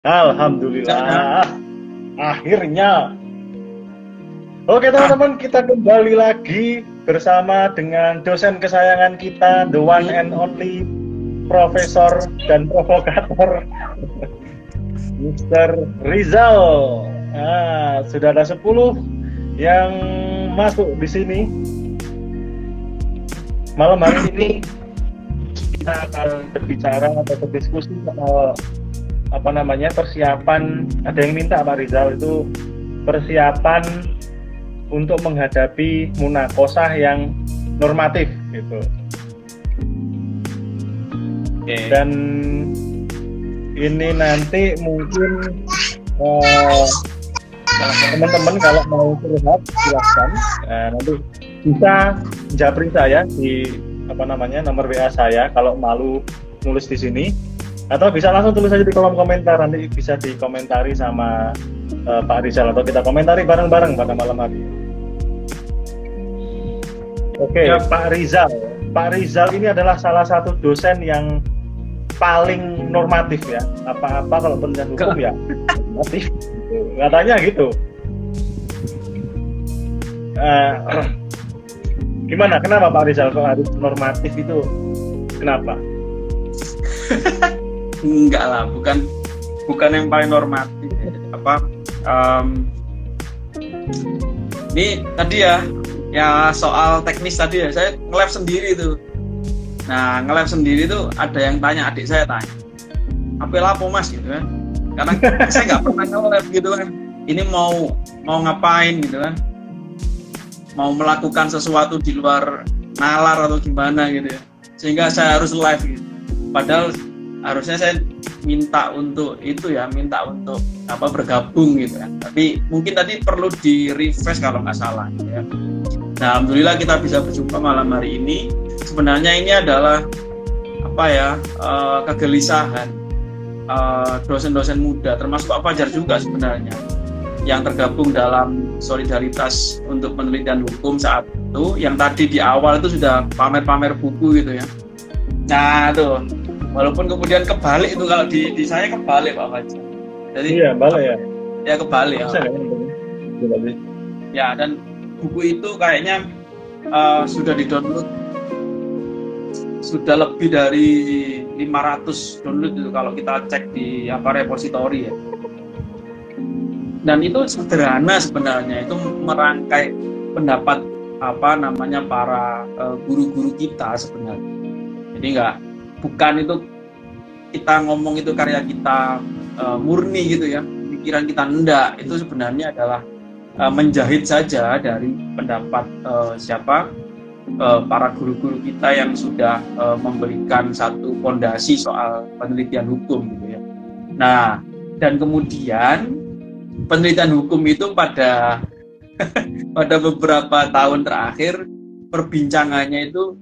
Sana. Alhamdulillah, akhirnya. Oke teman-teman, kita kembali lagi bersama dengan dosen kesayangan kita, the one and only Profesor dan Provokator, Mr. Rizal. Sudah ada 10 yang masuk di sini. Malam hari ini kita akan berbicara atau berdiskusi soal persiapan. Ada yang minta Pak Rizal itu persiapan untuk menghadapi munakosah yang normatif gitu. Dan ini nanti mungkin teman-teman kalau mau curhat silahkan, nanti bisa japri saya di nomor WA saya kalau malu nulis di sini, atau bisa langsung tulis aja di kolom komentar, nanti bisa dikomentari sama Pak Rizal atau kita komentari bareng-bareng pada malam hari. Oke, ya. Pak Rizal ini adalah salah satu dosen yang paling normatif ya. Apa-apa kalau penelitian hukum ya normatif. Katanya gitu. Gimana? Kenapa Pak Rizal kok harus normatif itu? Kenapa? Enggak lah, bukan yang paling normatif. Ini tadi ya soal teknis tadi ya, saya nge-lab sendiri tuh. Nah, nge-lab sendiri tuh ada yang tanya, adik saya tanya, apa lapo mas gitu kan? Karena saya nggak pernah nge-lab gitu kan. Ini mau ngapain gitu kan? Mau melakukan sesuatu di luar nalar atau gimana gitu ya. Sehingga saya harus live gitu. Padahal harusnya saya minta untuk bergabung gitu kan. Tapi mungkin tadi perlu di refresh kalau nggak salah gitu ya. Nah, alhamdulillah kita bisa berjumpa malam hari ini. Sebenarnya ini adalah kegelisahan dosen-dosen muda, termasuk Pak Fajar juga sebenarnya, yang tergabung dalam solidaritas untuk penelitian hukum saat itu, yang tadi di awal itu sudah pamer-pamer buku gitu ya. Nah tuh, walaupun kemudian kebalik itu, kalau di saya kebalik Pak Fajar. Jadi iya, balik ya. Ya kebalik ya. Ya, dan buku itu kayaknya sudah di-download, sudah lebih dari 500 download itu kalau kita cek di repositori ya. Dan itu sederhana sebenarnya, itu merangkai pendapat para guru-guru kita sebenarnya. Jadi bukan itu kita ngomong itu karya kita murni gitu ya, pikiran kita enggak, itu sebenarnya adalah menjahit saja dari pendapat para guru-guru kita yang sudah memberikan satu fondasi soal penelitian hukum gitu ya. Nah, dan kemudian penelitian hukum itu pada beberapa tahun terakhir perbincangannya itu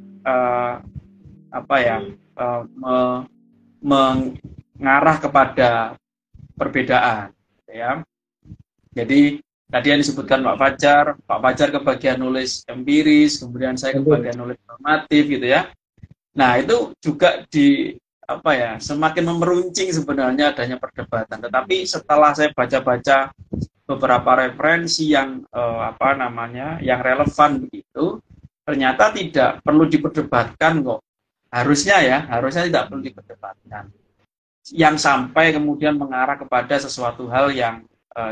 mengarah kepada perbedaan ya. Jadi tadi yang disebutkan Pak Fajar ke bagian nulis empiris, kemudian saya ke bagian nulis normatif gitu ya. Nah, itu juga semakin memeruncing sebenarnya adanya perdebatan. Tetapi setelah saya baca-baca beberapa referensi yang yang relevan begitu, ternyata tidak perlu diperdebatkan kok. Harusnya tidak perlu diperdebatkan. Yang sampai kemudian mengarah kepada sesuatu hal yang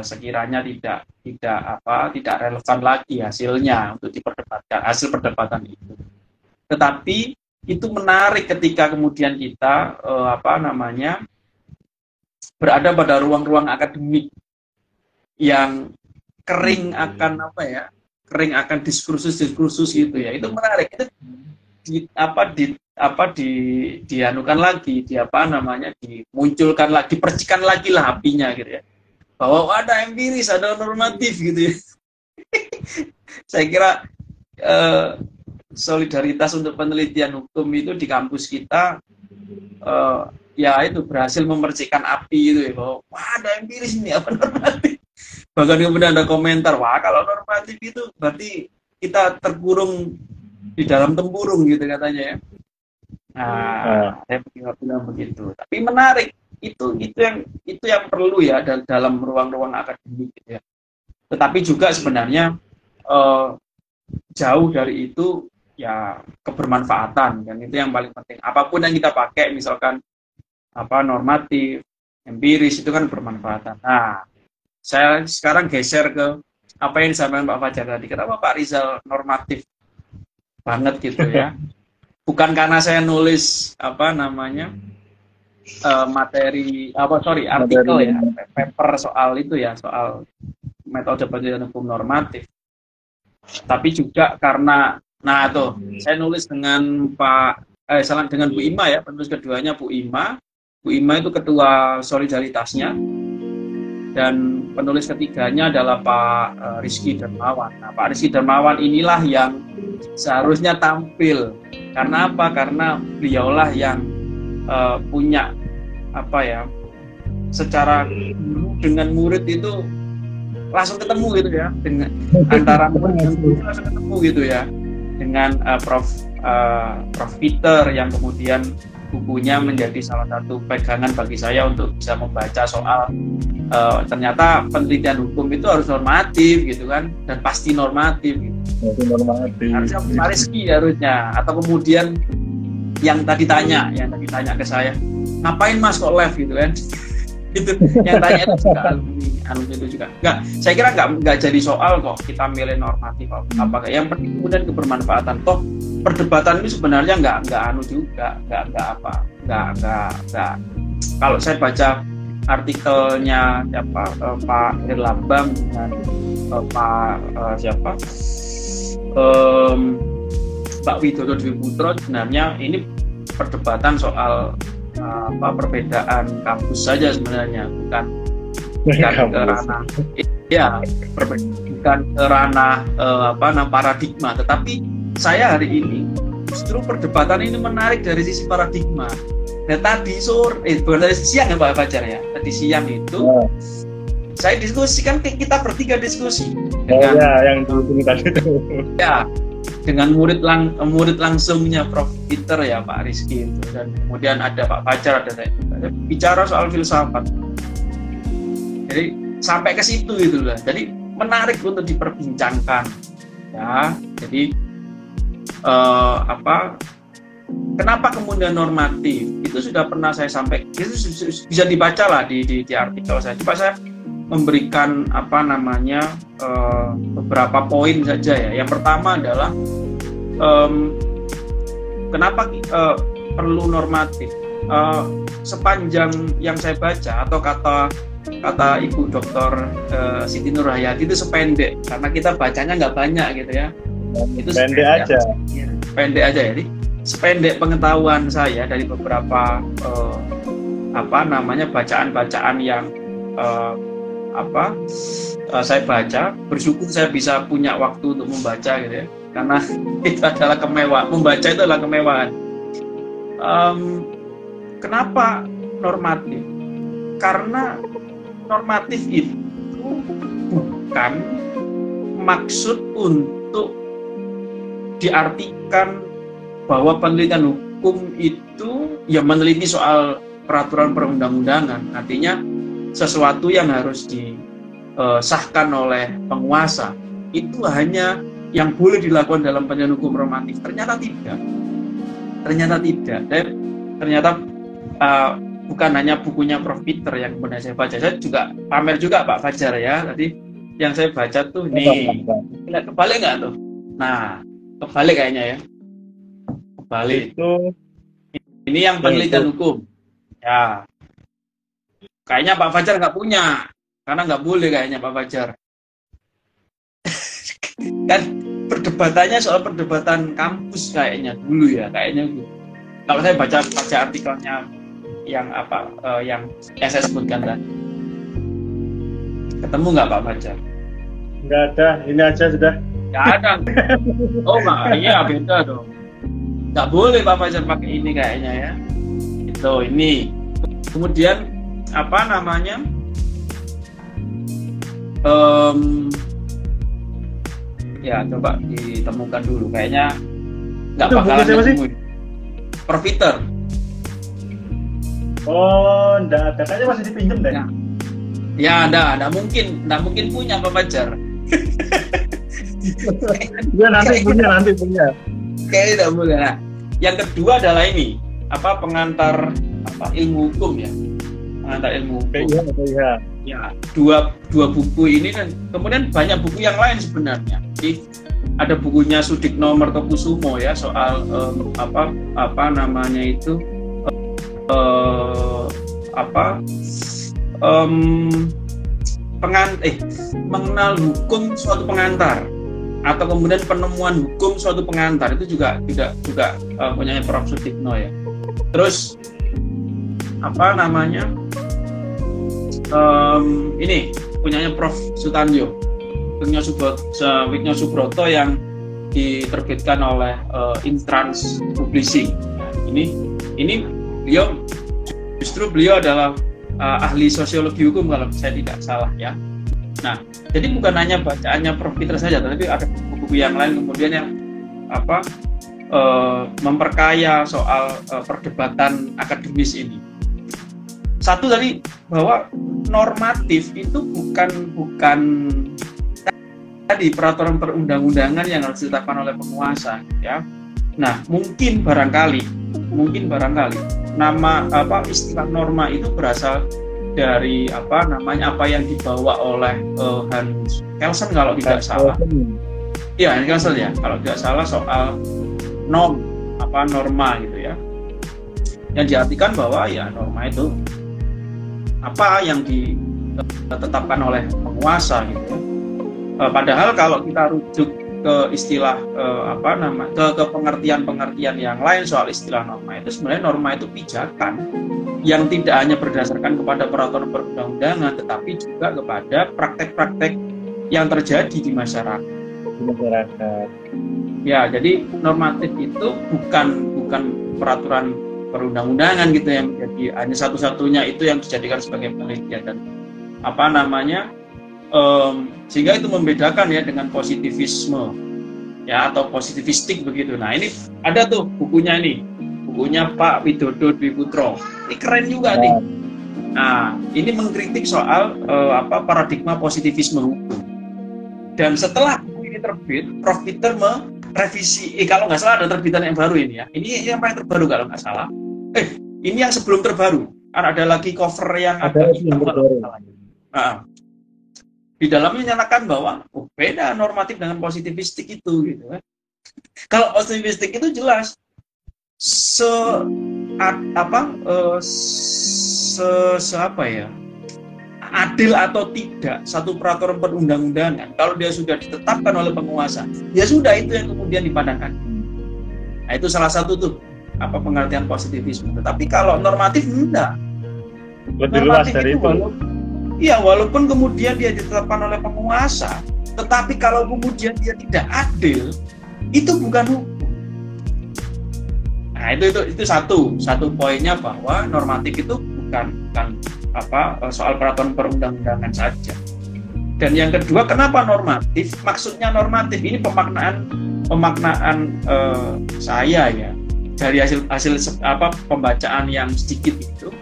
sekiranya tidak relevan lagi hasilnya untuk diperdebatkan, hasil perdebatan itu. Tetapi itu menarik ketika kemudian kita berada pada ruang-ruang akademik yang kering akan diskursus gitu ya. Itu menarik. Itu dianukan lagi, dimunculkan lagi, dipercikan lagi lah apinya gitu ya. Bahwa ada empiris, ada normatif gitu ya. Saya kira solidaritas untuk penelitian hukum itu di kampus kita itu berhasil memercikan api itu ya, bahwa ada empiris ini, apa normatif. Bahkan kemudian ada komentar, wah kalau normatif itu berarti kita terkurung di dalam tempurung gitu katanya ya. Nah, saya bilang begitu. Tapi menarik itu yang perlu ya dalam ruang-ruang akademik gitu ya. Tetapi juga sebenarnya jauh dari itu ya kebermanfaatan, dan itu yang paling penting. Apapun yang kita pakai, misalkan normatif, empiris, itu kan bermanfaatan. Nah, saya sekarang geser ke apa yang disampaikan Pak Fajar tadi. Kenapa Pak Rizal normatif banget gitu ya? Bukan karena saya nulis artikel ya, paper soal itu ya, soal metode penelitian hukum normatif. Tapi juga karena, saya nulis dengan dengan Bu Ima ya, penulis keduanya Bu Ima. Bu Ima itu ketua solidaritasnya, dan penulis ketiganya adalah Pak Rizky Dermawan. Nah, Pak Rizky Dermawan inilah yang seharusnya tampil. Karena apa? Karena beliaulah yang punya secara dengan murid itu langsung ketemu gitu ya, dengan antara murid dan guru langsung ketemu gitu ya, dengan Prof Peter yang kemudian bukunya menjadi salah satu pegangan bagi saya untuk bisa membaca soal ternyata penelitian hukum itu harus normatif gitu kan, dan pasti normatif gitu. Harusnya Pak Rizky harusnya, atau kemudian yang tadi tanya ke saya, ngapain Mas kok live gitu kan. Itu yang tanya itu juga alumni itu juga. Saya kira nggak jadi soal kok kita milih normatif apa. Yang penting kemudian kebermanfaatan. Toh perdebatan ini sebenarnya nggak kalau saya baca artikelnya Pak Herlambang dengan Pak Widodo Dwi Putro, sebenarnya ini perdebatan soal perbedaan kampus saja sebenarnya, bukan ke ranah bukan ke ranah paradigma. Tetapi saya hari ini justru perdebatan ini menarik dari sisi paradigma. Nah, tadi siang ya Pak Fajar ya, tadi siang itu saya diskusikan, kita bertiga diskusi dengan yang dulu tadi itu dengan murid langsungnya Prof Peter ya, Pak Rizky itu, dan kemudian ada Pak Fajar, ada saya bicara soal filsafat. Jadi sampai ke situ gitu lah. Jadi menarik untuk diperbincangkan ya. Jadi kenapa kemudian normatif itu sudah pernah saya sampaikan, itu bisa dibaca lah di artikel saya. Coba saya memberikan beberapa poin saja ya. Yang pertama adalah kenapa perlu normatif. Sepanjang yang saya baca, atau kata Ibu Dr. Siti Nurhayati, itu sependek, karena kita bacanya nggak banyak gitu ya. Itu pendek aja. Ya, pendek aja ya. Jadi sependek pengetahuan saya dari beberapa bacaan-bacaan yang saya baca, bersyukur saya bisa punya waktu untuk membaca gitu ya, karena itu adalah kemewahan. Membaca itu adalah kemewahan. Kenapa normatif? Karena normatif itu bukan maksud untuk diartikan bahwa penelitian hukum itu ya meneliti soal peraturan perundang-undangan. Artinya sesuatu yang harus disahkan oleh penguasa itu hanya yang boleh dilakukan dalam penelitian hukum normatif. Ternyata tidak. Dan ternyata bukan hanya bukunya Prof Peter yang kemudian saya baca. Saya juga pamer juga Pak Fajar ya. Tadi yang saya baca tuh nih, kebalik nggak tuh? Nah, kebalik kayaknya ya. Kebalik. Ini yang penelitian hukum. Ya. Kayaknya Pak Fajar nggak punya, karena nggak boleh kayaknya Pak Fajar. Kan perdebatannya soal perdebatan kampus kayaknya dulu ya, kayaknya gitu. Kalau saya baca artikelnya yang yang saya sebutkan tadi. Ketemu nggak Pak Fajar? Nggak ada, ini aja sudah. Nggak ada. Oh iya, beda dong. Nggak boleh Pak Fajar pakai ini kayaknya ya. Itu ini. Kemudian ya coba ditemukan dulu, kayaknya nggak bakalan ketemu. Prof Peter Oh, enggak ada. Kayaknya masih dipinjem deh. Ya, enggak mungkin punya Pak Fajar. Ya nanti punya. Kayaknya tidak boleh. Nah, yang kedua adalah ini, pengantar ilmu hukum ya. Pengantar ilmu hukum. Iya. Ya, dua buku ini dan kemudian banyak buku yang lain sebenarnya. Jadi ada bukunya Sudikno Mertokusumo ya soal namanya itu mengenal hukum suatu pengantar atau kemudian penemuan hukum suatu pengantar itu juga punya Prof. Sudikno ya. Terus ini punyanya Prof. Sutanjo, Wigno Subroto yang diterbitkan oleh Intrans Publishing. Ini beliau adalah ahli sosiologi hukum kalau saya tidak salah ya. Nah, jadi bukan hanya bacaannya Prof. Peter saja, tapi ada buku-buku yang lain kemudian yang memperkaya soal perdebatan akademis ini. Satu tadi bahwa normatif itu bukan tadi peraturan perundang-undangan yang harus ditetapkan oleh penguasa ya. Nah, mungkin barangkali nama istilah norma itu berasal dari apa yang dibawa oleh Hans Kelsen kalau tidak salah. Iya, Hans Kelsen ya, kalau tidak salah soal norma gitu ya. Yang diartikan bahwa ya norma itu apa yang ditetapkan oleh penguasa gitu. Padahal kalau kita rujuk ke istilah ke pengertian yang lain soal istilah norma itu, sebenarnya norma itu pijakan yang tidak hanya berdasarkan kepada peraturan perundang-undangan tetapi juga kepada praktek-praktek yang terjadi di masyarakat. Ya, jadi normatif itu bukan peraturan perundang-undangan gitu yang jadi hanya satu-satunya itu yang dijadikan sebagai penelitian dan sehingga itu membedakan ya dengan positivisme ya atau positivistik begitu. Nah, ini ada tuh bukunya Pak Widodo Dwi Putro. Ini keren juga nih. Nah, ini mengkritik soal paradigma positivisme hukum. Dan setelah buku ini terbit, Prof. Peter merevisi, kalau nggak salah ada terbitan yang baru ini ya. Ini yang paling terbaru kalau nggak salah. Ini yang sebelum terbaru. Ada lagi cover yang agak hitam kalau nggak salah. Di dalamnya menyatakan bahwa beda normatif dengan positivistik itu gitu kan. Kalau positivistik itu jelas adil atau tidak satu peraturan perundang-undangan kalau dia sudah ditetapkan oleh penguasa, ya sudah itu yang kemudian dipandangkan. Nah, itu salah satu tuh pengertian positivisme. Tetapi kalau normatif enggak. Lebih luas dari itu. Walaupun kemudian dia ditetapkan oleh penguasa, tetapi kalau kemudian dia tidak adil, itu bukan hukum. Nah, itu satu poinnya bahwa normatif itu bukan soal peraturan perundang-undangan saja. Dan yang kedua, kenapa normatif? Maksudnya normatif ini pemaknaan saya ya dari hasil pembacaan yang sedikit itu,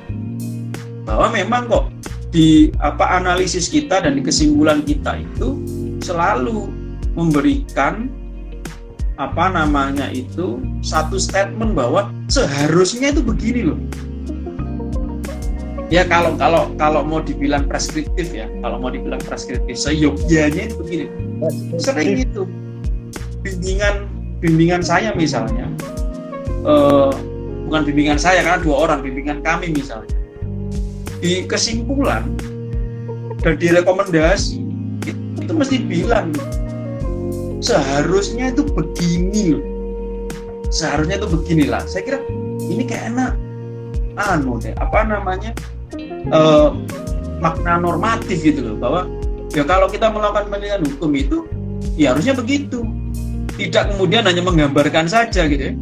bahwa memang kok di analisis kita dan di kesimpulan kita itu selalu memberikan satu statement bahwa seharusnya itu begini loh. Ya kalau mau dibilang preskriptif ya, seyogyanya itu begini. Sering itu bimbingan saya misalnya, bukan bimbingan saya karena dua orang, bimbingan kami misalnya. Di kesimpulan dan di rekomendasi itu mesti bilang seharusnya itu begini loh, seharusnya itu beginilah. Saya kira ini kayak enak makna normatif gitu loh, bahwa ya kalau kita melakukan penelitian hukum itu ya harusnya begitu, tidak kemudian hanya menggambarkan saja gitu ya,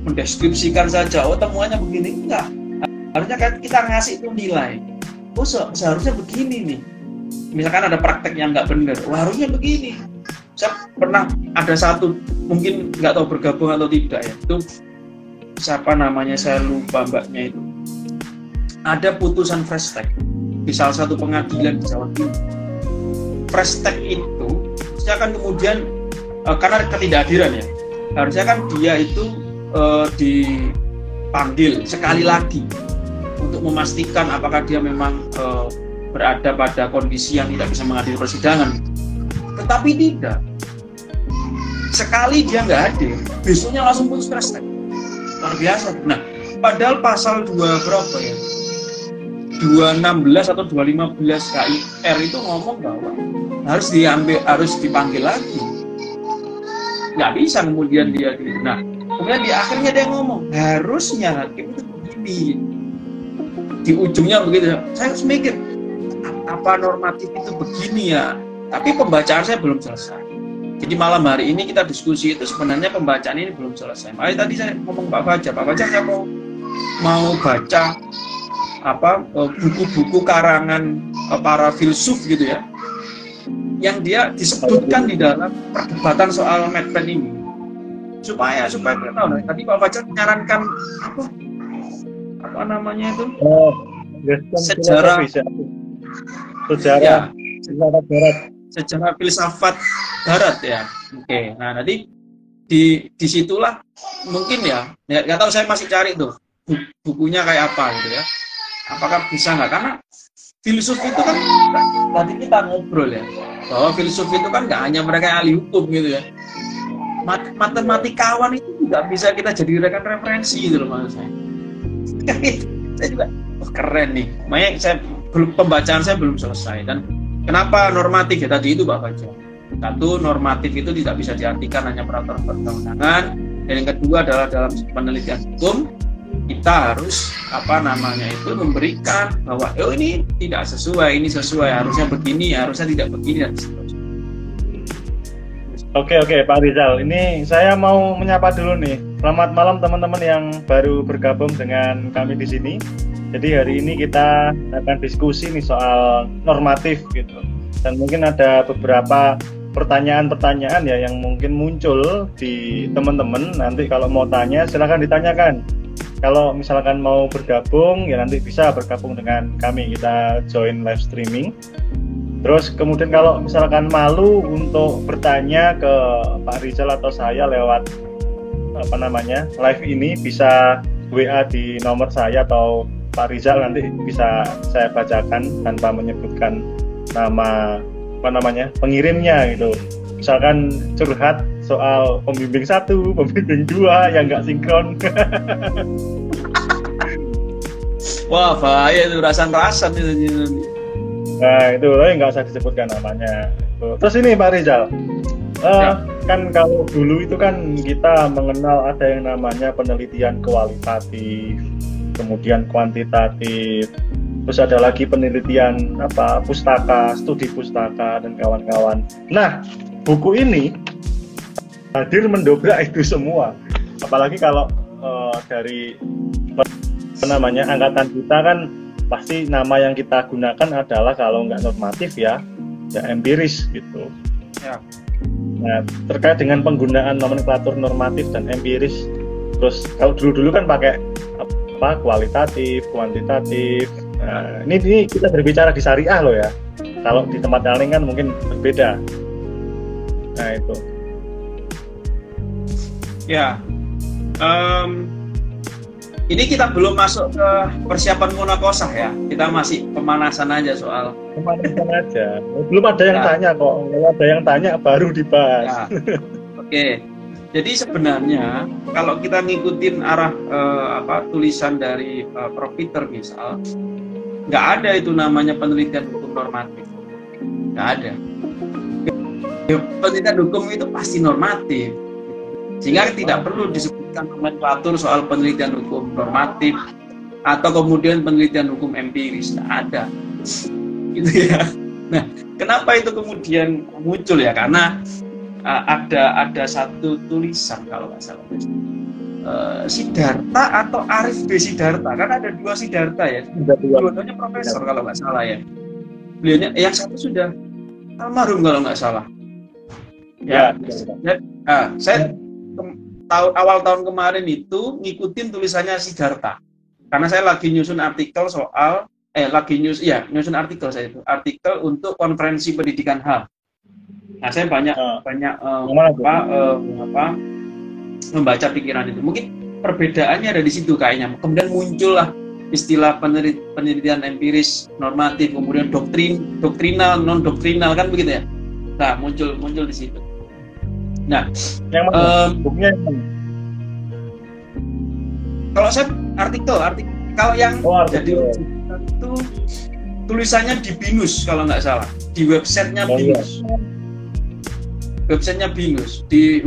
mendeskripsikan saja temuannya begini, enggak. Harusnya kita ngasih itu nilai. Seharusnya begini nih. Misalkan ada praktek yang nggak benar, harusnya begini. Saya pernah ada satu, mungkin nggak tahu bergabung atau tidak ya. Itu siapa namanya, saya lupa mbaknya itu. ada putusan fresh track di salah satu pengadilan di Jawa Timur. Fresh track itu harusnya kan kemudian karena ketidakhadiran ya, harusnya kan dia itu dipanggil sekali lagi untuk memastikan apakah dia memang berada pada kondisi yang tidak bisa menghadiri persidangan. Tetapi tidak, sekali dia nggak hadir, besoknya langsung putus fresh track. Luar biasa. Nah, padahal pasal 2 berapa ya? 216 atau 215 KIR itu ngomong bahwa harus dipanggil lagi. Nggak bisa kemudian dia gitu. Nah, kemudian di akhirnya dia ngomong, harusnya hakim itu begini. Di ujungnya begitu. Saya harus mikir, apa normatif itu begini ya? Tapi pembacaan saya belum selesai. Jadi malam hari ini kita diskusi itu sebenarnya pembacaan ini belum selesai. Makanya tadi saya ngomong Pak Fajar saya mau baca buku-buku karangan para filsuf gitu ya, yang dia disebutkan di dalam perdebatan soal Mad Men ini, supaya kita tahu. Nah, tadi Pak Fajar menyarankan apa namanya itu sejarah filsafat Barat ya. Oke. Nah, nanti disitulah mungkin ya nggak tahu, saya masih cari tuh bukunya kayak apa gitu ya. Apakah bisa nggak? Karena filsuf itu kan tadi kita ngobrol ya, bahwa filsuf itu kan nggak hanya mereka ahli hukum gitu ya. Matematikawan itu juga bisa kita jadikan referensi gitu loh maksud saya. Saya juga keren nih. Makanya pembacaan saya belum selesai. Dan kenapa normatif ya tadi itu Pak Fajar? Satu, normatif itu tidak bisa diartikan hanya peraturan perundang-undangan. Dan yang kedua adalah dalam penelitian hukum kita harus memberikan bahwa ini tidak sesuai, ini sesuai, harusnya begini, harusnya tidak begini dan seterusnya. Oke Pak Rizal, ini saya mau menyapa dulu nih. Selamat malam teman-teman yang baru bergabung dengan kami di sini. Jadi hari ini kita akan diskusi nih soal normatif gitu. Dan mungkin ada beberapa pertanyaan-pertanyaan ya yang mungkin muncul di teman-teman. Nanti kalau mau tanya silakan ditanyakan. Kalau misalkan mau bergabung ya nanti bisa bergabung dengan kami, kita join live streaming. Terus kemudian kalau misalkan malu untuk bertanya ke Pak Rizal atau saya lewat live ini, bisa WA di nomor saya atau Pak Rizal, nanti bisa saya bacakan tanpa menyebutkan nama pengirimnya gitu. Misalkan curhat soal pembimbing 1, pembimbing 2 yang nggak sinkron. Wah, bahaya itu, rasan-rasan itu. Nah, itu nggak usah disebutkan namanya. Terus ini Pak Rizal, kan kalau dulu itu kan kita mengenal ada yang namanya penelitian kualitatif, kemudian kuantitatif, terus ada lagi penelitian pustaka, studi pustaka dan kawan-kawan. Nah, buku ini hadir mendobrak itu semua. Apalagi kalau dari angkatan kita kan pasti nama yang kita gunakan adalah kalau nggak normatif ya empiris gitu. Ya. Nah, terkait dengan penggunaan nomenklatur normatif dan empiris, terus kalau dulu kan pakai kualitatif, kuantitatif. Nah, ini kita berbicara di syariah loh ya. Kalau di tempat lain kan mungkin berbeda. Nah itu. Ya. Ini kita belum masuk ke persiapan munaqosyah ya. Kita masih pemanasan aja soal. Pemanasan aja. Belum ada yang tanya kok. Kalau ada yang tanya baru dibahas. Ya. Oke. Jadi sebenarnya kalau kita ngikutin arah tulisan dari Prof. Peter misal, nggak ada itu namanya penelitian hukum normatif. Nggak ada. Penelitian hukum itu pasti normatif. Sehingga tidak perlu disebutkan nomenklatur soal penelitian hukum normatif atau kemudian penelitian hukum empiris. Nggak ada. Gitu ya. Nah, kenapa itu kemudian muncul ya? Karena ada satu tulisan kalau nggak salah, Siddhartha atau Arif B. Siddhartha, kan ada dua Siddhartha ya, dua-duanya profesor kalau nggak salah ya. Beliaunya yang satu sudah almarhum kalau nggak salah. Ya. Saya awal tahun kemarin itu ngikutin tulisannya Siddhartha. karena saya lagi nyusun artikel soal nyusun artikel saya itu artikel untuk konferensi pendidikan HAM. Nah, saya banyak membaca pikiran itu. Mungkin perbedaannya ada di situ kayaknya. Kemudian muncullah istilah penelitian empiris normatif, kemudian doktrinal, non doktrinal, kan begitu ya. Nah, muncul di situ. Nah, yang bukunya kalau saya artikel kalau yang jadi itu tulisannya di Binus kalau nggak salah, di websitenya Binus. Iya. Websitenya Binus di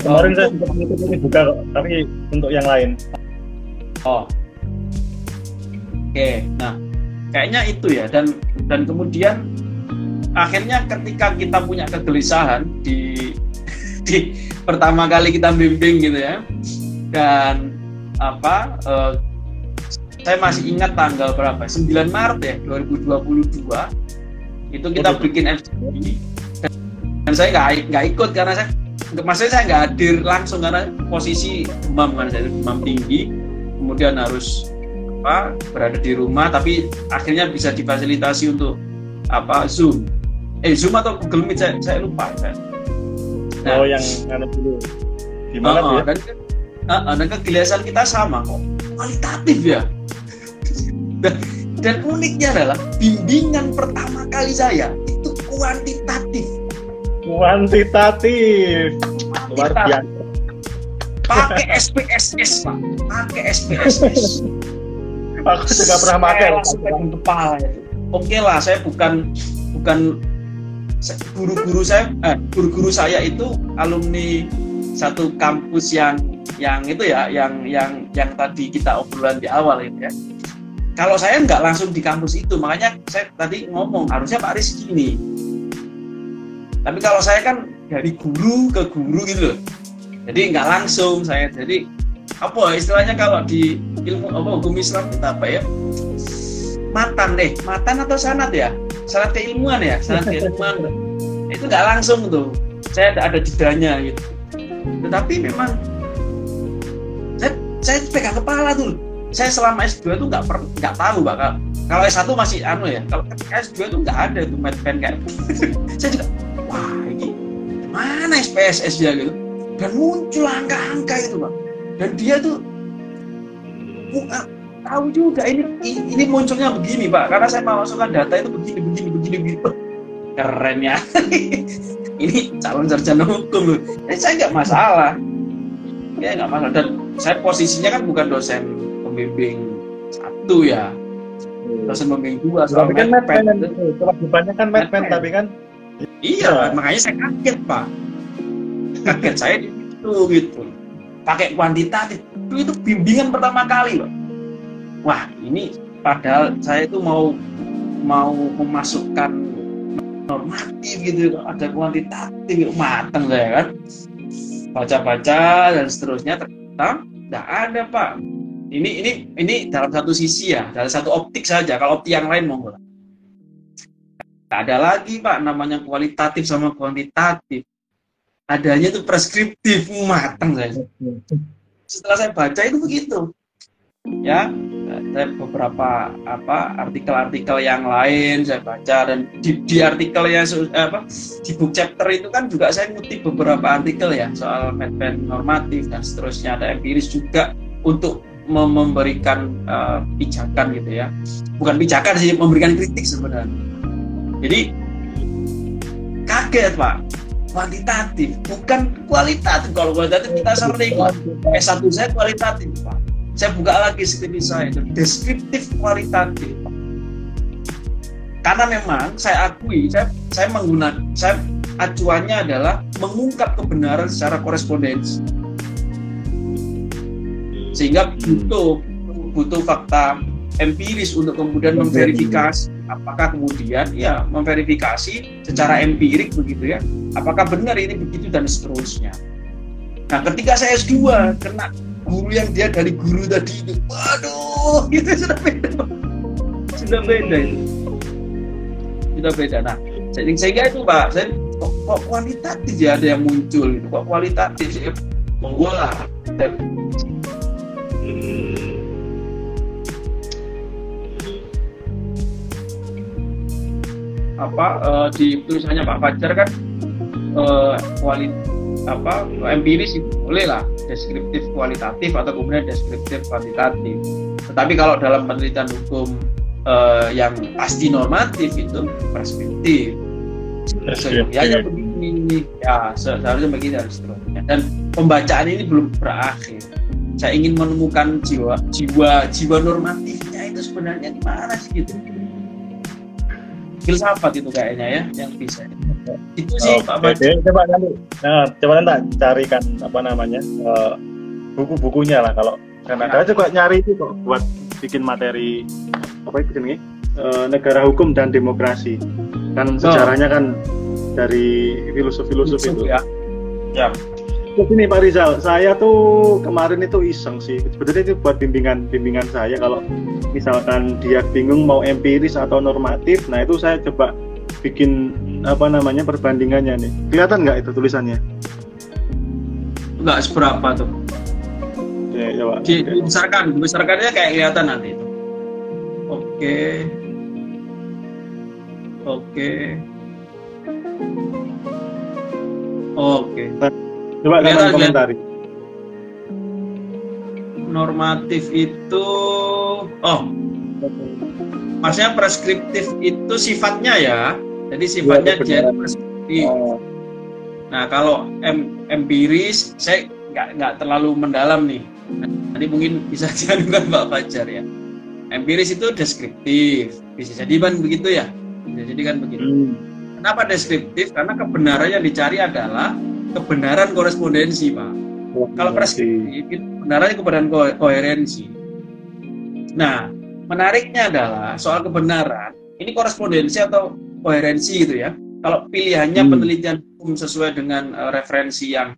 kemarin saya juga mengikuti ini juga, tapi untuk yang lain. Oke. Nah, kayaknya itu ya, dan kemudian akhirnya ketika kita punya kegelisahan di pertama kali kita bimbing gitu ya, dan saya masih ingat tanggal berapa, 9 Maret ya 2022 itu kita bikin FGD, dan saya nggak ikut karena saya nggak hadir langsung karena posisi demam, kan saya demam tinggi, kemudian harus berada di rumah, tapi akhirnya bisa difasilitasi untuk Zoom atau Google Meet, saya lupa. Nah, yang dulu gimana ya? Dan kegelisahan kita sama kok, kualitatif ya. Dan uniknya adalah bimbingan pertama kali saya itu kuantitatif. Luar biasa. Pakai SPSS, Pak. Pakai SPSS. Aku juga pernah pakai kepala itu. Oke lah, saya bukan guru-guru saya itu alumni satu kampus yang itu ya, yang tadi kita obrolan di awal itu ya. Kalau saya nggak langsung di kampus itu, makanya saya tadi ngomong harusnya Pak Rizky ini. Tapi kalau saya kan dari guru ke guru gitu loh. Jadi nggak langsung saya. Jadi istilahnya kalau di ilmu hukum Islam kita apa ya? Matan atau sanad ya? Sanad keilmuan ya, sanad keilmuan. Itu nggak langsung tuh. Saya ada jedanya gitu. Tetapi memang saya pegang kepala tuh. Saya selama S2 tuh nggak tahu, Pak. Kalau S1 masih ya. Kalau S2 tuh nggak ada tuh medpen kayak. Saya juga, wah ini mana SPSS ya gitu. Dan muncul angka-angka itu, Pak. Dan dia tuh tahu juga ini munculnya begini, Pak. Karena saya masukkan data itu begini. Keren ya. Ini calon sarjana hukum loh. Saya nggak masalah. Dan saya posisinya kan bukan dosen pembimbing 1 ya, dosen pembimbing 2. Tapi kan medpen, kewajibannya kan medpen, tapi kan iya, makanya saya kaget, Pak. Kaget saya itu gitu. Pakai kuantitatif. Itu bimbingan pertama kali, Pak. Wah, ini padahal saya itu mau memasukkan normatif gitu, ada kuantitatif, matang saya kan. Baca-baca dan seterusnya, ternyata nggak ada, Pak. Ini dalam satu sisi ya, dalam satu optik saja. Kalau optik yang lain monggo. Nggak ada lagi, Pak, namanya kualitatif sama kuantitatif. Adanya itu preskriptif, matang saya. Setelah saya baca itu begitu. Ya, saya beberapa artikel-artikel yang lain saya baca, dan di artikelnya di book chapter itu kan juga saya ngutip beberapa artikel ya soal medpen normatif dan seterusnya, ada empiris juga untuk memberikan pijakan gitu ya, bukan pijakan sih, memberikan kritik sebenarnya. Jadi kaget, Pak, kuantitatif bukan kualitatif. Kalau kualitatif kita sering, S1 saya kualitatif, Pak. Saya buka lagi skripsi saya itu deskriptif kualitatif. Karena memang saya akui, saya acuannya adalah mengungkap kebenaran secara korespondensi. Sehingga butuh fakta empiris untuk kemudian memverifikasi apakah kemudian ya memverifikasi secara empirik begitu ya, apakah benar ini begitu dan seterusnya. Nah, ketika saya S2 kena guru yang dia dari guru tadi itu, waduh, itu sudah beda. Nah, sehingga itu, Pak, saya kok kualitatif ya ada yang muncul itu, kok kualitatif sih, monggo lah. di tulisannya Pak Fajar kan empiris itu boleh lah, deskriptif kualitatif atau kemudian deskriptif kuantitatif. Tetapi kalau dalam penelitian hukum yang pasti normatif itu preskriptif. Seyogyanya begini, ya seharusnya begini dan seterusnya. Dan pembacaan ini belum berakhir. Saya ingin menemukan jiwa normatifnya itu sebenarnya di mana sih gitu. Filsafat itu kayaknya ya yang bisa. Itu sih Pak Fajar. Coba nanti carikan buku-bukunya lah kalau Kanada juga nyari itu kok buat bikin materi apa itu ini negara hukum dan demokrasi kan sejarahnya kan dari filosof itu ya. Terus ini Pak Rizal, saya tuh kemarin itu iseng sih sebetulnya itu buat bimbingan saya kalau misalkan dia bingung mau empiris atau normatif, nah itu saya coba bikin perbandingannya nih, kelihatan nggak itu tulisannya? Nggak seberapa tuh. Ya, coba. Dibesarkannya kayak kelihatan nanti itu. Oke. Coba kalian komentari. Normatif itu, maksudnya preskriptif itu sifatnya ya. Jadi sifatnya dia preskriptif. Nah kalau empiris saya nggak terlalu mendalam nih. Nanti mungkin bisa diadukan Pak Fajar ya. Empiris itu deskriptif, bisa jadi kan begitu ya. Bisa jadi kan begitu. Kenapa deskriptif? Karena kebenaran yang dicari adalah kebenaran korespondensi, Pak. Kalau preskriptif itu kebenaran koherensi. Nah, menariknya adalah soal kebenaran, ini korespondensi atau koherensi gitu ya. Kalau pilihannya penelitian hukum sesuai dengan referensi yang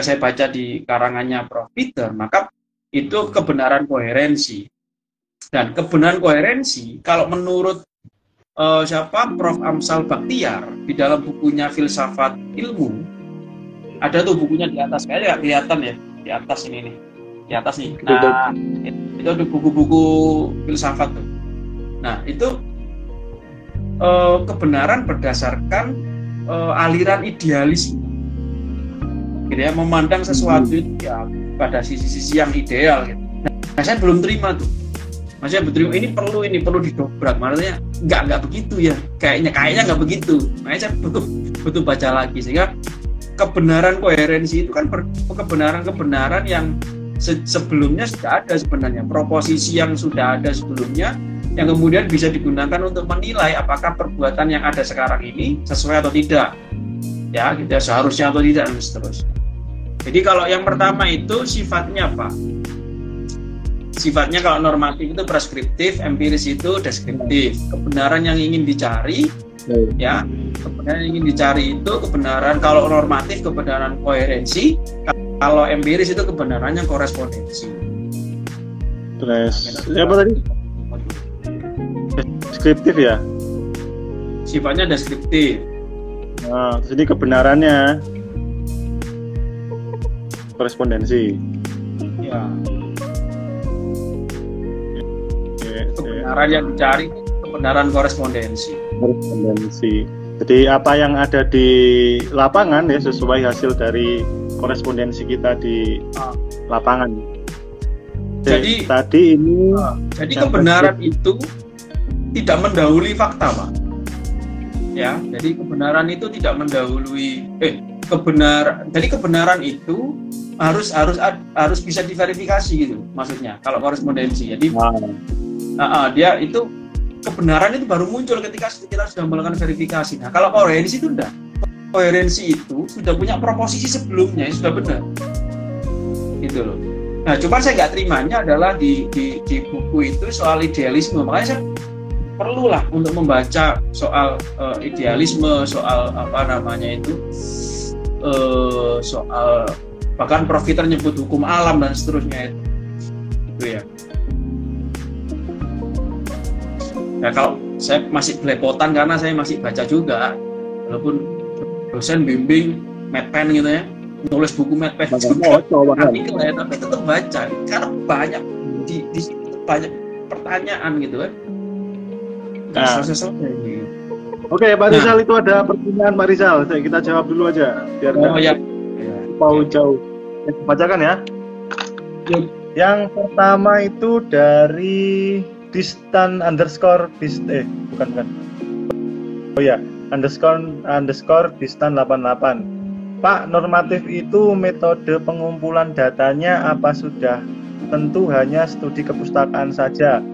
saya baca di karangannya Prof. Peter, maka itu kebenaran koherensi. Dan kebenaran koherensi, kalau menurut Prof. Amsal Bakhtiar di dalam bukunya Filsafat Ilmu, ada tuh bukunya di atas, kayaknya nggak kelihatan ya, di atas ini nih, di atas nih. Nah, itu ada buku-buku filsafat tuh. Nah, itu kebenaran berdasarkan aliran idealisme. Gitu ya, memandang sesuatu itu ya pada sisi-sisi yang ideal gitu. Nah, saya belum terima tuh. Maksudnya betul ini perlu didobrak, maksudnya nggak begitu ya, kayaknya nggak begitu. Makanya saya butuh baca lagi sehingga kebenaran koherensi itu kan kebenaran yang sebelumnya sudah ada sebenarnya, proposisi yang sudah ada sebelumnya yang kemudian bisa digunakan untuk menilai apakah perbuatan yang ada sekarang ini sesuai atau tidak, ya gitu ya, seharusnya atau tidak dan seterusnya. Jadi kalau yang pertama itu sifatnya apa? Sifatnya kalau normatif itu preskriptif, empiris itu deskriptif. Kebenaran yang ingin dicari, ya, kebenaran yang ingin dicari itu kebenaran, kalau normatif kebenaran koherensi, kalau empiris itu kebenarannya korespondensi. Terus, apa tadi? Deskriptif ya? Sifatnya deskriptif. Nah, jadi kebenarannya korespondensi. Ya. Kebenaran yang dicari kebenaran korespondensi. Jadi apa yang ada di lapangan ya sesuai hasil dari korespondensi kita di lapangan. Jadi tadi ini jadi kebenaran itu tidak mendahului fakta, Pak. Ya, jadi kebenaran itu tidak mendahului jadi kebenaran itu harus bisa diverifikasi gitu maksudnya kalau korespondensi. Jadi dia itu kebenaran itu baru muncul ketika kita sudah melakukan verifikasi. Nah, kalau koherensi itu enggak. Koherensi itu sudah punya proposisi sebelumnya, ya sudah benar. Gitu loh. Nah, cuma saya nggak terimanya adalah di buku itu soal idealisme. Makanya saya perlulah untuk membaca soal idealisme, soal soal bahkan Prof. Peter nyebut hukum alam dan seterusnya itu ya. Ya kalau saya masih belepotan karena saya masih baca juga, walaupun dosen bimbing medpen gitu ya, nulis buku medpen juga, artikel ya, tapi tetap baca karena banyak di situ banyak pertanyaan gitu kan. Selesai gitu. Oke, Pak Rizal, itu ada pertanyaan Pak Rizal. Kita jawab dulu aja biar ya. Mau jauh. Bacakan ya. Yang pertama itu dari distan underscore bukan. Oh ya, underscore distan 88. Pak, normatif itu metode pengumpulan datanya apa sudah tentu hanya studi kepustakaan saja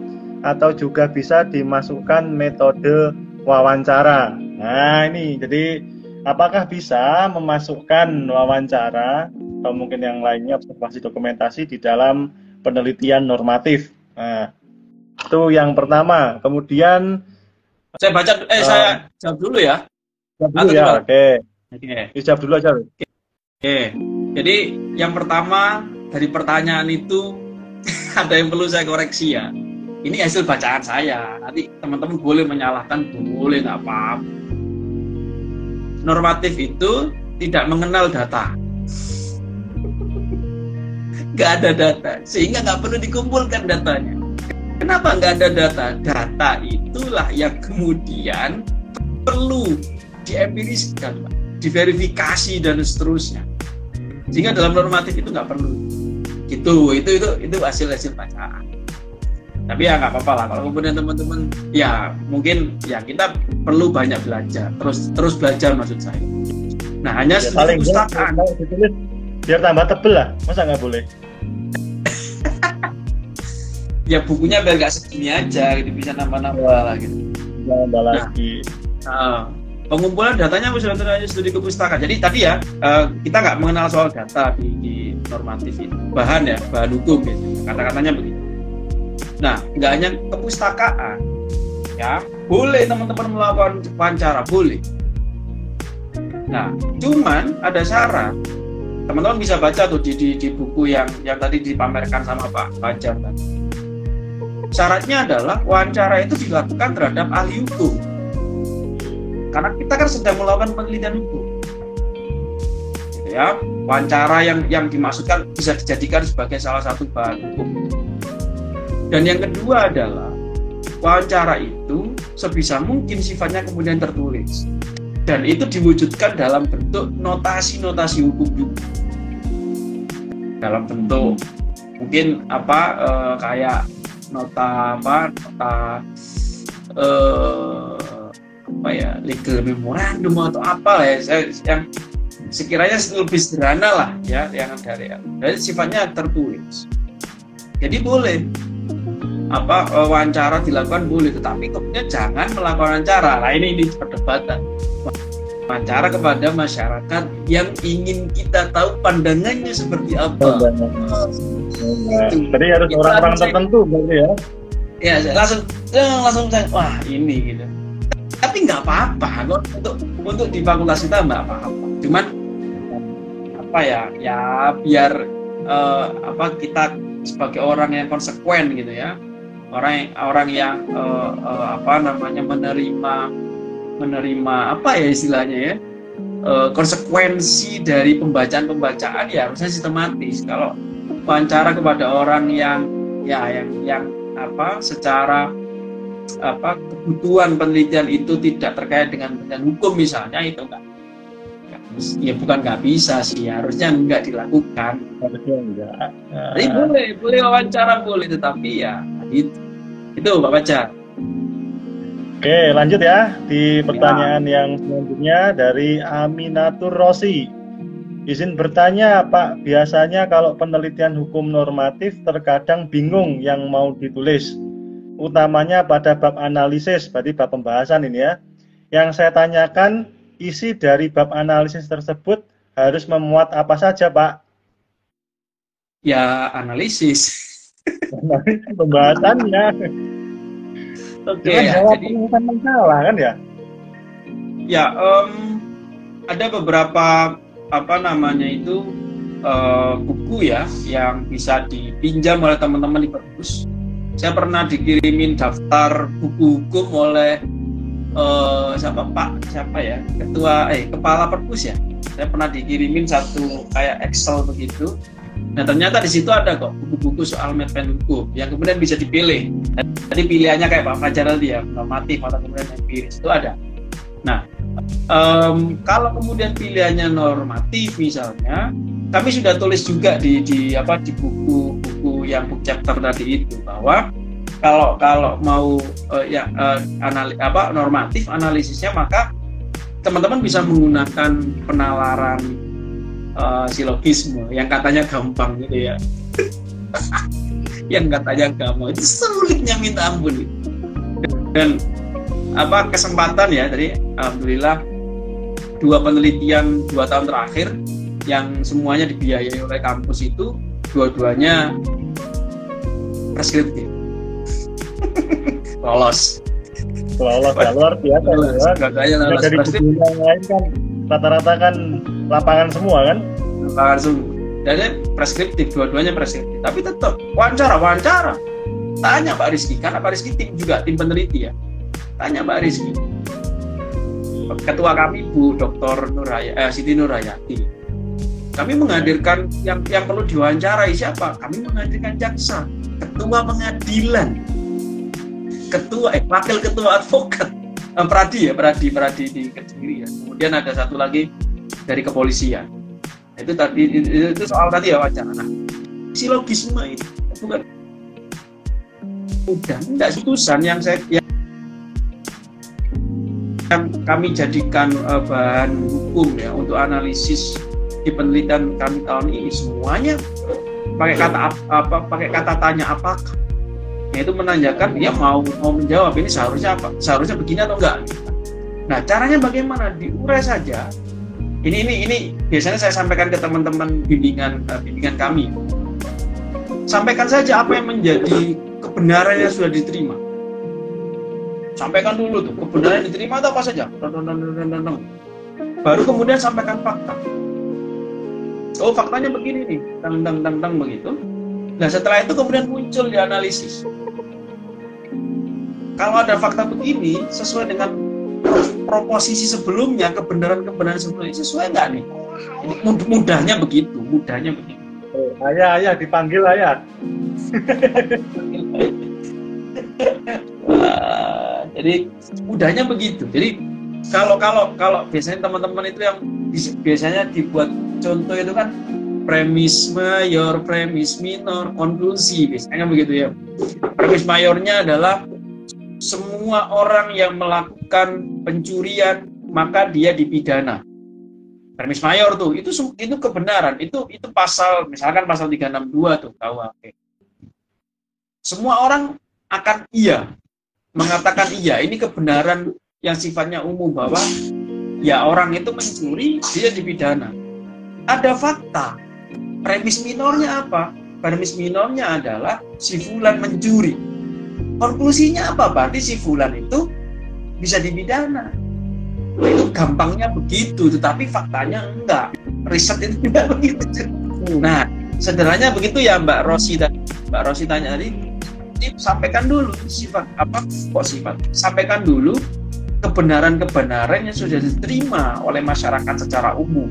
atau juga bisa dimasukkan metode wawancara? Nah, ini jadi apakah bisa memasukkan wawancara atau mungkin yang lainnya observasi dokumentasi di dalam penelitian normatif? Nah, itu yang pertama. Kemudian saya baca saya jawab dulu ya. Jawab dulu ya. Oke. Jawab dulu aja. Oke. Jadi yang pertama dari pertanyaan itu ada yang perlu saya koreksi ya. Ini hasil bacaan saya. Nanti teman-teman boleh menyalahkan, boleh, nggak apa-apa. Normatif itu tidak mengenal data. Nggak ada data, sehingga nggak perlu dikumpulkan datanya. Kenapa nggak ada data? Data itulah yang kemudian perlu diempiriskan, diverifikasi dan seterusnya. Sehingga dalam normatif itu nggak perlu. Itu hasil bacaan. Tapi ya nggak apa-apa lah. Kalau kemudian teman-teman ya mungkin ya kita perlu banyak belajar, terus belajar maksud saya. Nah, hanya studi kepustakaan. Biar tambah tebel lah, masa nggak boleh? Ya bukunya biar nggak segini aja, gitu, bisa nambah-nambah lah gitu. Nambah lagi. Pengumpulan datanya sudah hanya studi kepustakaan. Jadi tadi ya kita nggak mengenal soal data di normatif itu, bahan hukum gitu. Kata-katanya begitu. Nah, nggak hanya kepustakaan, ya boleh teman-teman melakukan wawancara, boleh. Nah, cuman ada syarat. Teman-teman bisa baca tuh di buku yang tadi dipamerkan sama Pak Fajar tadi. Syaratnya adalah wawancara itu dilakukan terhadap ahli hukum. Karena kita kan sedang melakukan penelitian hukum. Gitu ya, wawancara yang dimaksudkan bisa dijadikan sebagai salah satu bahan hukum. Dan yang kedua adalah wawancara itu sebisa mungkin sifatnya kemudian tertulis. Dan itu diwujudkan dalam bentuk notasi-notasi hukum juga. Dalam bentuk mungkin kayak nota legal memorandum atau apa ya, yang sekiranya lebih sederhana lah ya, yang dari sifatnya tertulis. Jadi boleh wawancara dilakukan boleh, tetapi kemudian jangan melakukan wawancara. Nah ini perdebatan. Wawancara kepada masyarakat yang ingin kita tahu pandangannya seperti apa. Jadi harus orang-orang tertentu berarti ya. Ya, langsung saya, wah ini gitu. Tapi nggak apa-apa, untuk di fakultas kita nggak apa-apa. Cuman ya biar kita sebagai orang yang konsekuen gitu ya, orang yang menerima istilahnya ya, konsekuensi dari pembacaan ya harusnya sistematis. Kalau wawancara kepada orang yang secara kebutuhan penelitian itu tidak terkait dengan hukum misalnya, itu bukan nggak bisa sih, harusnya nggak dilakukan. Harusnya enggak. Jadi boleh wawancara boleh, tetapi ya itu Pak Fajar. Oke, lanjut ya di pertanyaan yang selanjutnya dari Aminatur Rosi. Izin bertanya, Pak, biasanya kalau penelitian hukum normatif terkadang bingung yang mau ditulis, utamanya pada bab analisis, berarti bab pembahasan ini ya. Yang saya tanyakan, isi dari bab analisis tersebut harus memuat apa saja, Pak? Ya, analisis. Pembahasannya. Oke, ya, jadi masalah kan ya? Ya, ada beberapa buku ya yang bisa dipinjam oleh teman-teman di perpus. Saya pernah dikirimin daftar buku hukum oleh kepala perpus ya. Saya pernah dikirimin satu kayak Excel begitu. Nah ternyata di situ ada kok buku-buku soal meten hukum yang kemudian bisa dipilih. Jadi pilihannya kayak Pak Fajar tadi ya, normatif atau kemudian empiris, itu ada. Nah, kalau kemudian pilihannya normatif misalnya, kami sudah tulis juga di buku yang book chapter tadi itu, bahwa kalau mau normatif analisisnya, maka teman-teman bisa menggunakan penalaran silogisme yang katanya gampang gitu ya. Yang katanya gampang itu sulitnya minta ampun gitu. Dan kesempatan ya, tadi alhamdulillah 2 penelitian 2 tahun terakhir yang semuanya dibiayai oleh kampus itu dua-duanya preskriptif. lolos ya, luar biasa. Lolos dari buku yang lain kan rata-rata kan lapangan semua kan, lapangan semua. Dan preskriptif, dua-duanya preskriptif. Tapi tetap wawancara. Tanya Pak Rizky, karena Pak Rizky tim peneliti ya. Tanya Pak Rizky. Ketua kami Bu Dr. Siti Nurhayati. Kami menghadirkan yang perlu diwawancarai siapa? Kami menghadirkan jaksa, ketua pengadilan, wakil ketua advokat, Pradi di Kediri ya. Kemudian ada satu lagi dari kepolisian. Itu soal tadi ya wacana. Nah, silogisme itu bukan udah enggak putusan yang kami jadikan bahan hukum ya untuk analisis di penelitian kami tahun ini, semuanya pakai kata tanya apakah, yaitu menanyakan dia mau menjawab ini seharusnya begini atau enggak. Nah, caranya bagaimana? Diurai saja. Ini biasanya saya sampaikan ke teman-teman bimbingan kami. Sampaikan saja apa yang menjadi kebenaran yang sudah diterima. Sampaikan dulu tuh kebenaran yang diterima itu apa saja. Baru kemudian sampaikan fakta. Oh, faktanya begini nih, tang begitu. Nah, setelah itu kemudian muncul di analisis. Kalau ada fakta begini sesuai dengan proposisi sebelumnya, kebenaran sebelumnya, sesuai nggak nih? Mudahnya begitu. Ayah dipanggil ayah. Jadi mudahnya begitu. Jadi kalau biasanya teman-teman itu yang biasanya dibuat contoh itu kan premis mayor, premis minor, konklusi, biasanya begitu ya. Premis mayornya adalah semua orang yang melakukan pencurian maka dia dipidana. Premis mayor tuh itu kebenaran, itu pasal, misalkan pasal 362 tuh KUHP. Semua orang akan mengatakan iya, ini kebenaran yang sifatnya umum bahwa ya orang itu mencuri, dia dipidana. Ada fakta. Premis minornya apa? Premis minornya adalah si fulan mencuri. Konklusinya apa? Berarti si fulan itu bisa dipidana. Itu gampangnya begitu, tetapi faktanya enggak. Riset itu tidak begitu. Nah, sederhananya begitu ya Mbak Rosi tanya tadi. Sampaikan dulu sampaikan dulu kebenaran-kebenaran yang sudah diterima oleh masyarakat secara umum,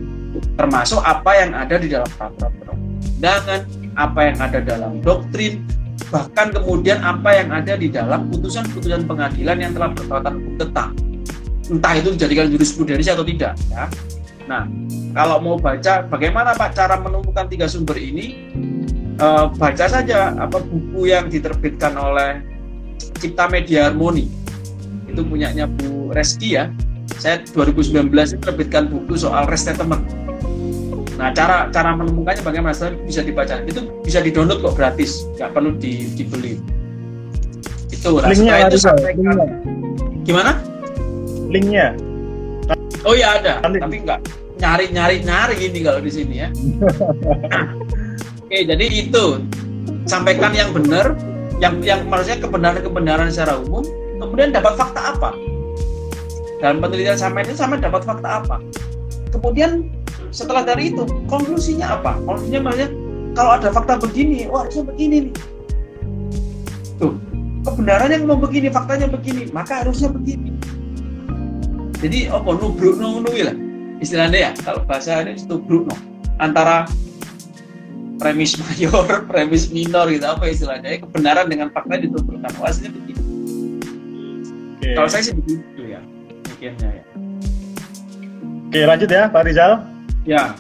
termasuk apa yang ada di dalam peraturan perundang-undangan, apa yang ada dalam doktrin, bahkan kemudian apa yang ada di dalam putusan-putusan pengadilan yang telah berkekuatan hukum tetap, entah itu dijadikan jurisprudensi atau tidak ya. Nah, kalau mau baca bagaimana Pak cara menemukan 3 sumber ini, baca saja buku yang diterbitkan oleh Cipta Media Harmoni, itu punyanya Bu Reski ya. Saya 2019 itu terbitkan buku soal restatement. Nah, cara menemukannya bagaimana? Bisa dibaca, itu bisa di-download kok gratis, nggak perlu dibeli. Itu linknya itu sampaikan. Gimana? Linknya? Oh ya ada, tapi nggak nyari ini kalau di sini ya. Oke, jadi itu sampaikan yang benar, yang maksudnya kebenaran secara umum, kemudian dapat fakta apa? Dalam penelitian sampai dapat fakta apa? Kemudian setelah dari itu konklusinya apa? Konklusinya maksudnya kalau ada fakta begini, harusnya begini nih. Tuh, kebenarannya mau begini, faktanya begini, maka harusnya begini. Jadi nubrukno lah istilahnya ya, kalau bahasa ini nubrukno antara premis mayor, premis minor gitu, apa istilahnya? Kebenaran dengan fakta ditubrukkan. Hasilnya begitu. Okay. Kalau saya sih begitu ya, mikirnya ya. Oke, lanjut ya Pak Rizal. Ya.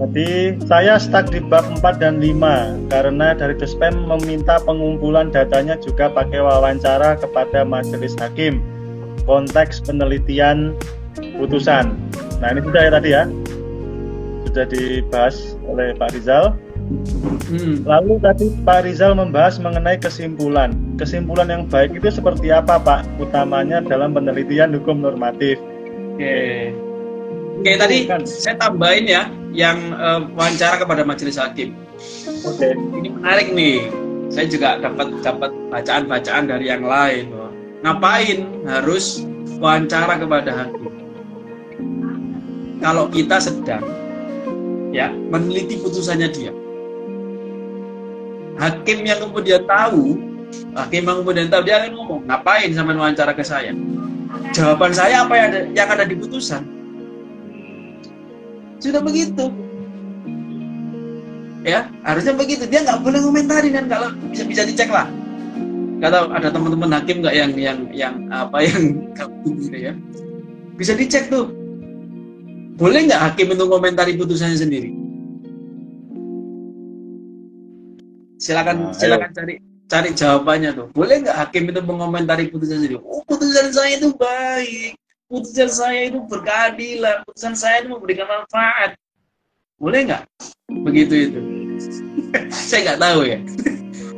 Jadi saya stuck di bab 4 dan 5 karena dari Dospem meminta pengumpulan datanya juga pakai wawancara kepada majelis hakim. Konteks penelitian putusan. Nah, ini sudah ya tadi ya. Sudah dibahas oleh Pak Rizal. Lalu tadi Pak Rizal membahas mengenai kesimpulan. Kesimpulan yang baik itu seperti apa, Pak? Utamanya dalam penelitian hukum normatif. Oke, tadi saya tambahin ya, yang wawancara kepada majelis hakim. Oke. Ini menarik nih. Saya juga dapat bacaan-bacaan dari yang lain. Ngapain harus wawancara kepada hakim? Kalau kita sedang ya meneliti putusannya dia, hakim yang kemudian tahu dia akan ngomong, ngapain sama wawancara ke saya? Jawaban saya apa yang ada di putusan? Sudah begitu, ya harusnya begitu. Dia nggak boleh komentarin kan, kalau bisa dicek lah. Kata ada teman-teman hakim nggak yang kamu gitu ya, bisa dicek tuh. Boleh nggak hakim itu komentari putusannya sendiri? Silakan cari jawabannya tuh. Boleh nggak hakim itu mengomentari putusan sendiri? Oh, putusan saya itu baik, putusan saya itu berkeadilan, putusan saya itu memberikan manfaat. Boleh nggak? Begitu itu. Saya nggak tahu ya.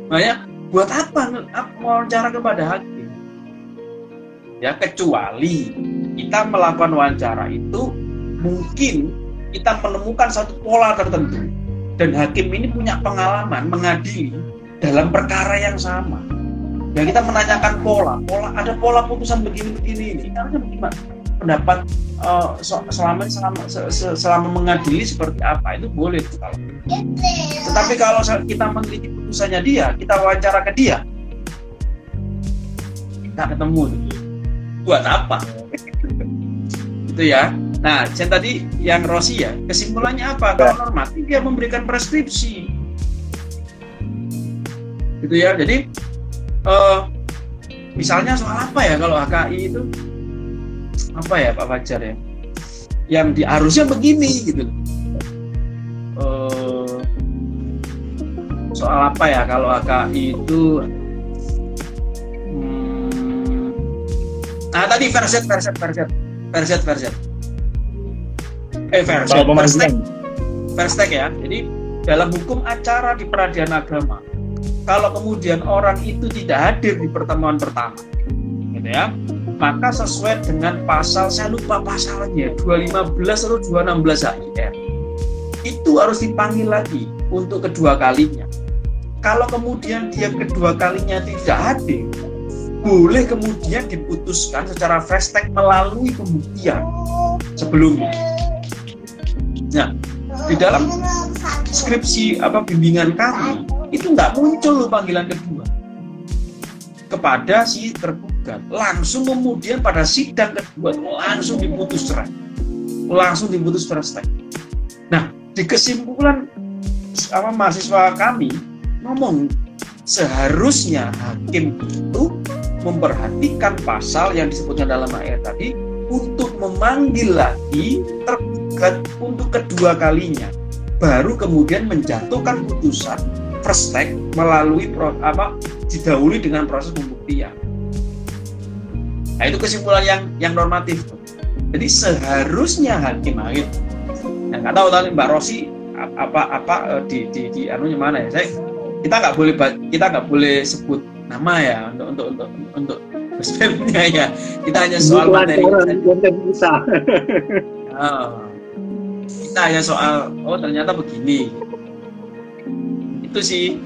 Makanya buat apa wawancara kepada hakim? Ya, kecuali kita melakukan wawancara itu mungkin kita menemukan satu pola tertentu dan hakim ini punya pengalaman mengadili dalam perkara yang sama. Dan kita menanyakan ada pola putusan begini ini. Karena bagaimana pendapat selama mengadili seperti apa, itu boleh tuh kalau. Tetapi kalau kita meneliti putusannya dia, kita wawancara ke dia, kita ketemu tuh. Buat apa? Itu ya. Nah, tadi yang Rosi ya, kesimpulannya apa? Kalau normatif dia memberikan preskripsi. Gitu ya. Jadi misalnya soal apa ya, kalau HKI itu apa ya Pak Fajar ya? Yang harusnya begini gitu. Soal apa ya kalau HKI itu tadi verset ya. Jadi dalam hukum acara di peradilan agama, kalau kemudian orang itu tidak hadir di pertemuan pertama, gitu ya, maka sesuai dengan pasal, saya lupa pasalnya, 215 atau 216 HIR, itu harus dipanggil lagi untuk kedua kalinya. Kalau kemudian dia kedua kalinya tidak hadir, boleh kemudian diputuskan secara fast track melalui pembuktian sebelumnya. Nah, di dalam skripsi bimbingan kami itu nggak muncul panggilan kedua kepada si tergugat, langsung kemudian pada sidang kedua langsung diputus cerai, langsung diputus fast track. Nah, di kesimpulan mahasiswa kami ngomong seharusnya hakim itu memperhatikan pasal yang disebutkan dalam ayat tadi untuk memanggil lagi tergugat untuk kedua kalinya, baru kemudian menjatuhkan putusan first take melalui didahului dengan proses pembuktian. Nah, itu kesimpulan yang normatif. Jadi seharusnya hakim yang nggak tahu tadi Mbak Rosi di anunya mana ya? Kita nggak boleh sebut nama ya untuk spamnya ya. Kita hanya soal materi konten kita. Kita hanya soal ternyata begini. Itu sih,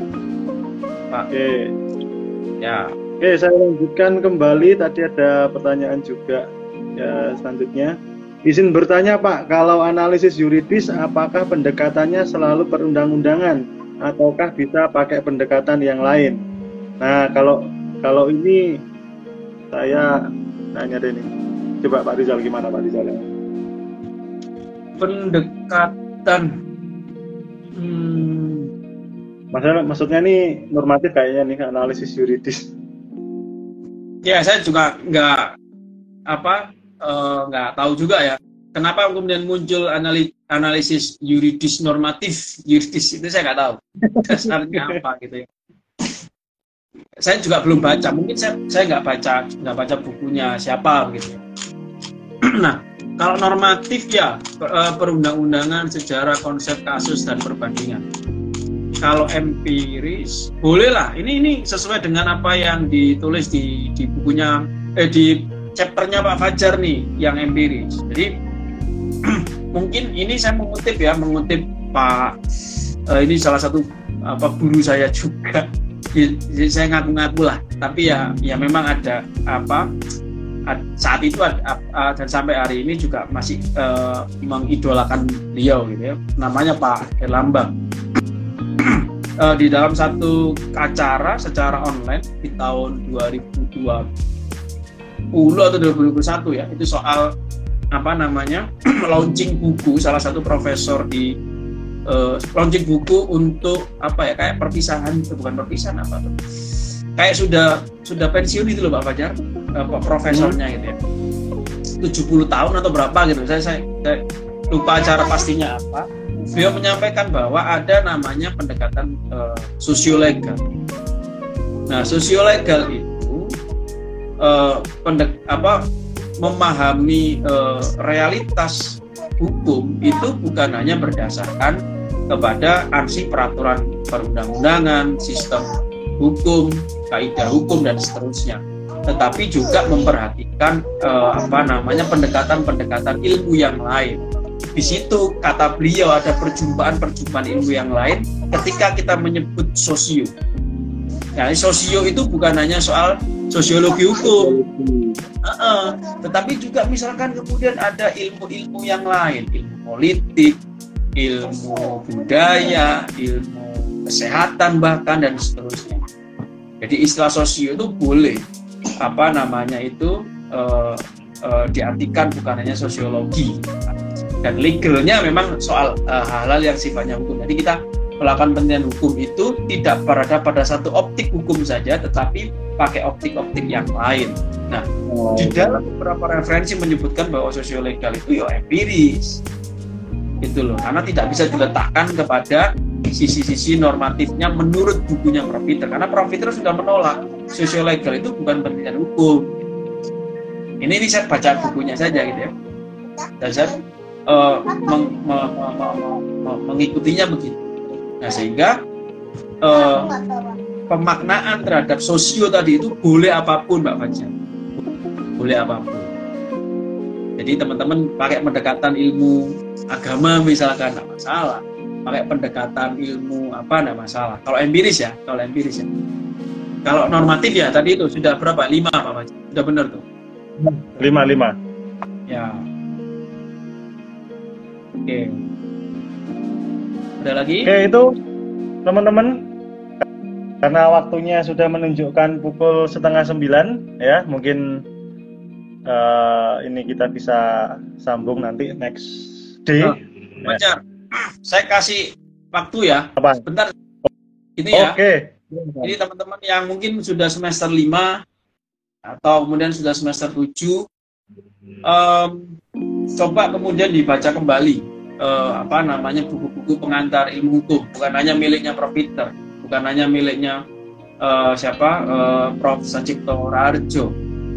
Pak. Oke. Ya. Oke, saya lanjutkan kembali. Tadi ada pertanyaan juga ya selanjutnya. Izin bertanya Pak, kalau analisis yuridis apakah pendekatannya selalu perundang-undangan ataukah bisa pakai pendekatan yang lain? Nah, kalau ini saya nanya deh nih. Coba Pak Rizal, gimana Pak Rizal? Pendekatan. Maksudnya nih normatif kayaknya nih, analisis yuridis. Ya, saya juga nggak tahu juga ya. kenapa kemudian muncul analisis yuridis normatif, yuridis itu saya nggak tahu dasarnya apa gitu ya. Saya juga belum baca, mungkin saya nggak baca bukunya siapa gitu. Nah, kalau normatif ya perundang-undangan, sejarah, konsep, kasus dan perbandingan. Kalau empiris, bolehlah. Ini sesuai dengan apa yang ditulis di bukunya, di chapternya Pak Fajar nih, yang empiris. Jadi mungkin ini saya mengutip Pak, ini salah satu guru saya juga. Saya ngaku-ngaku lah, tapi ya memang ada saat itu dan sampai hari ini juga masih mengidolakan beliau gitu ya. Namanya Pak Herlambang. Di dalam satu acara secara online di tahun 2020 atau 2021 ya, itu soal launching buku, salah satu profesor di launching buku untuk kayak perpisahan, bukan perpisahan kayak sudah pensiun itu loh Pak Fajar, profesornya gitu ya, 70 tahun atau berapa gitu, saya lupa acara pastinya apa. Beliau menyampaikan bahwa ada namanya pendekatan sosiolegal. Nah, sosiolegal itu memahami realitas hukum itu bukan hanya berdasarkan kepada arsip peraturan perundang-undangan, sistem hukum, kaidah hukum dan seterusnya, tetapi juga memperhatikan pendekatan-pendekatan ilmu yang lain. Di situ kata beliau ada perjumpaan ilmu yang lain ketika kita menyebut sosio. Nah, sosio itu bukan hanya soal sosiologi hukum, tetapi juga misalkan kemudian ada ilmu-ilmu yang lain, ilmu politik, ilmu budaya, ilmu kesehatan bahkan dan seterusnya. Jadi istilah sosio itu boleh diartikan bukan hanya sosiologi. Dan legalnya memang soal hal-hal yang sifatnya hukum. Jadi kita melakukan penelitian hukum itu tidak berada pada satu optik hukum saja, tetapi pakai optik-optik yang lain. Nah, di dalam beberapa referensi menyebutkan bahwa sosiolegal itu ya empiris, gitu loh. Karena tidak bisa diletakkan kepada sisi-sisi normatifnya menurut bukunya Prof. Peter. Karena Prof. Peter sudah menolak sosiolegal itu bukan penelitian hukum. Ini saya baca bukunya saja gitu ya. Dan saya mengikutinya begitu. Nah, sehingga pemaknaan terhadap sosio tadi itu boleh apapun Mbak Fajar, boleh apapun. Jadi teman-teman pakai pendekatan ilmu agama misalkan nggak masalah, pakai pendekatan ilmu nggak masalah. Kalau empiris ya. Kalau normatif ya tadi itu sudah berapa? 5 Pak Fajar, sudah benar tuh. 5. Ya. Oke. Ada lagi? Oke, itu teman-teman, karena waktunya sudah menunjukkan pukul 8:30 ya, mungkin ini kita bisa sambung nanti next day. Fajar, saya kasih waktu ya. Apa? Sebentar. Ini ya. Oke. Ini teman-teman yang mungkin sudah semester 5 atau kemudian sudah semester 7, coba kemudian dibaca kembali buku-buku pengantar ilmu hukum, bukan hanya miliknya Prof. Peter, bukan hanya miliknya Prof. Sacipto Raharjo,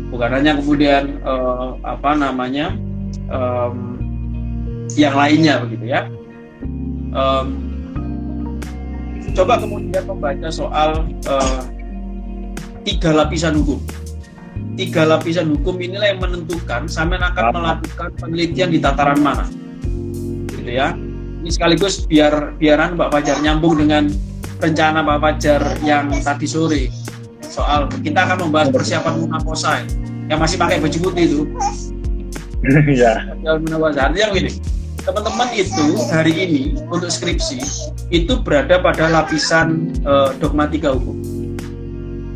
bukan hanya kemudian yang lainnya begitu ya. Coba kemudian membaca soal 3 lapisan hukum. 3 lapisan hukum inilah yang menentukan sampean akan melakukan penelitian di tataran mana, gitu ya. Ini sekaligus biaran Mbak Fajar nyambung dengan rencana Mbak Fajar yang tadi sore soal kita akan membahas persiapan munaposai yang masih pakai baju putih itu. Ya. Artinya begini, teman-teman itu hari ini untuk skripsi itu berada pada lapisan dogmatika hukum.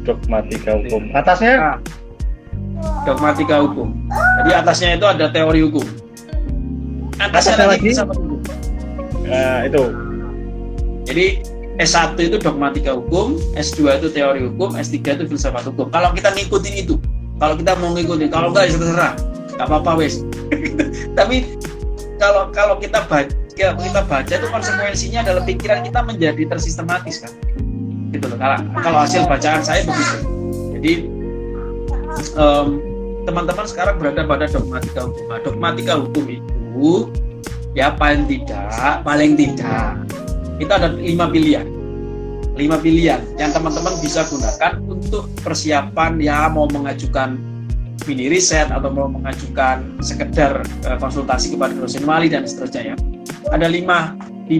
Dogmatika hukum. Atasnya? Dogmatika hukum. Jadi atasnya itu ada teori hukum. Atasnya lagi filsafat hukum. Itu. Jadi S1 itu dogmatika hukum, S2 itu teori hukum, S3 itu filsafat hukum. Kalau kita ngikutin itu, kalau kita mau ngikutin, kalau enggak ya terserah, nggak apa-apa wes. Tapi kalau kita baca itu konsekuensinya adalah pikiran kita menjadi tersistematis kan, gitu loh. Kalau hasil bacaan saya begitu. Jadi teman-teman sekarang berada pada dogmatika hukum. Nah, dogmatika hukum itu ya paling tidak kita ada 5 pilihan yang teman-teman bisa gunakan untuk persiapan ya mau mengajukan mini riset atau mau mengajukan sekedar konsultasi kepada dosen wali dan seterusnya ya. Ada 5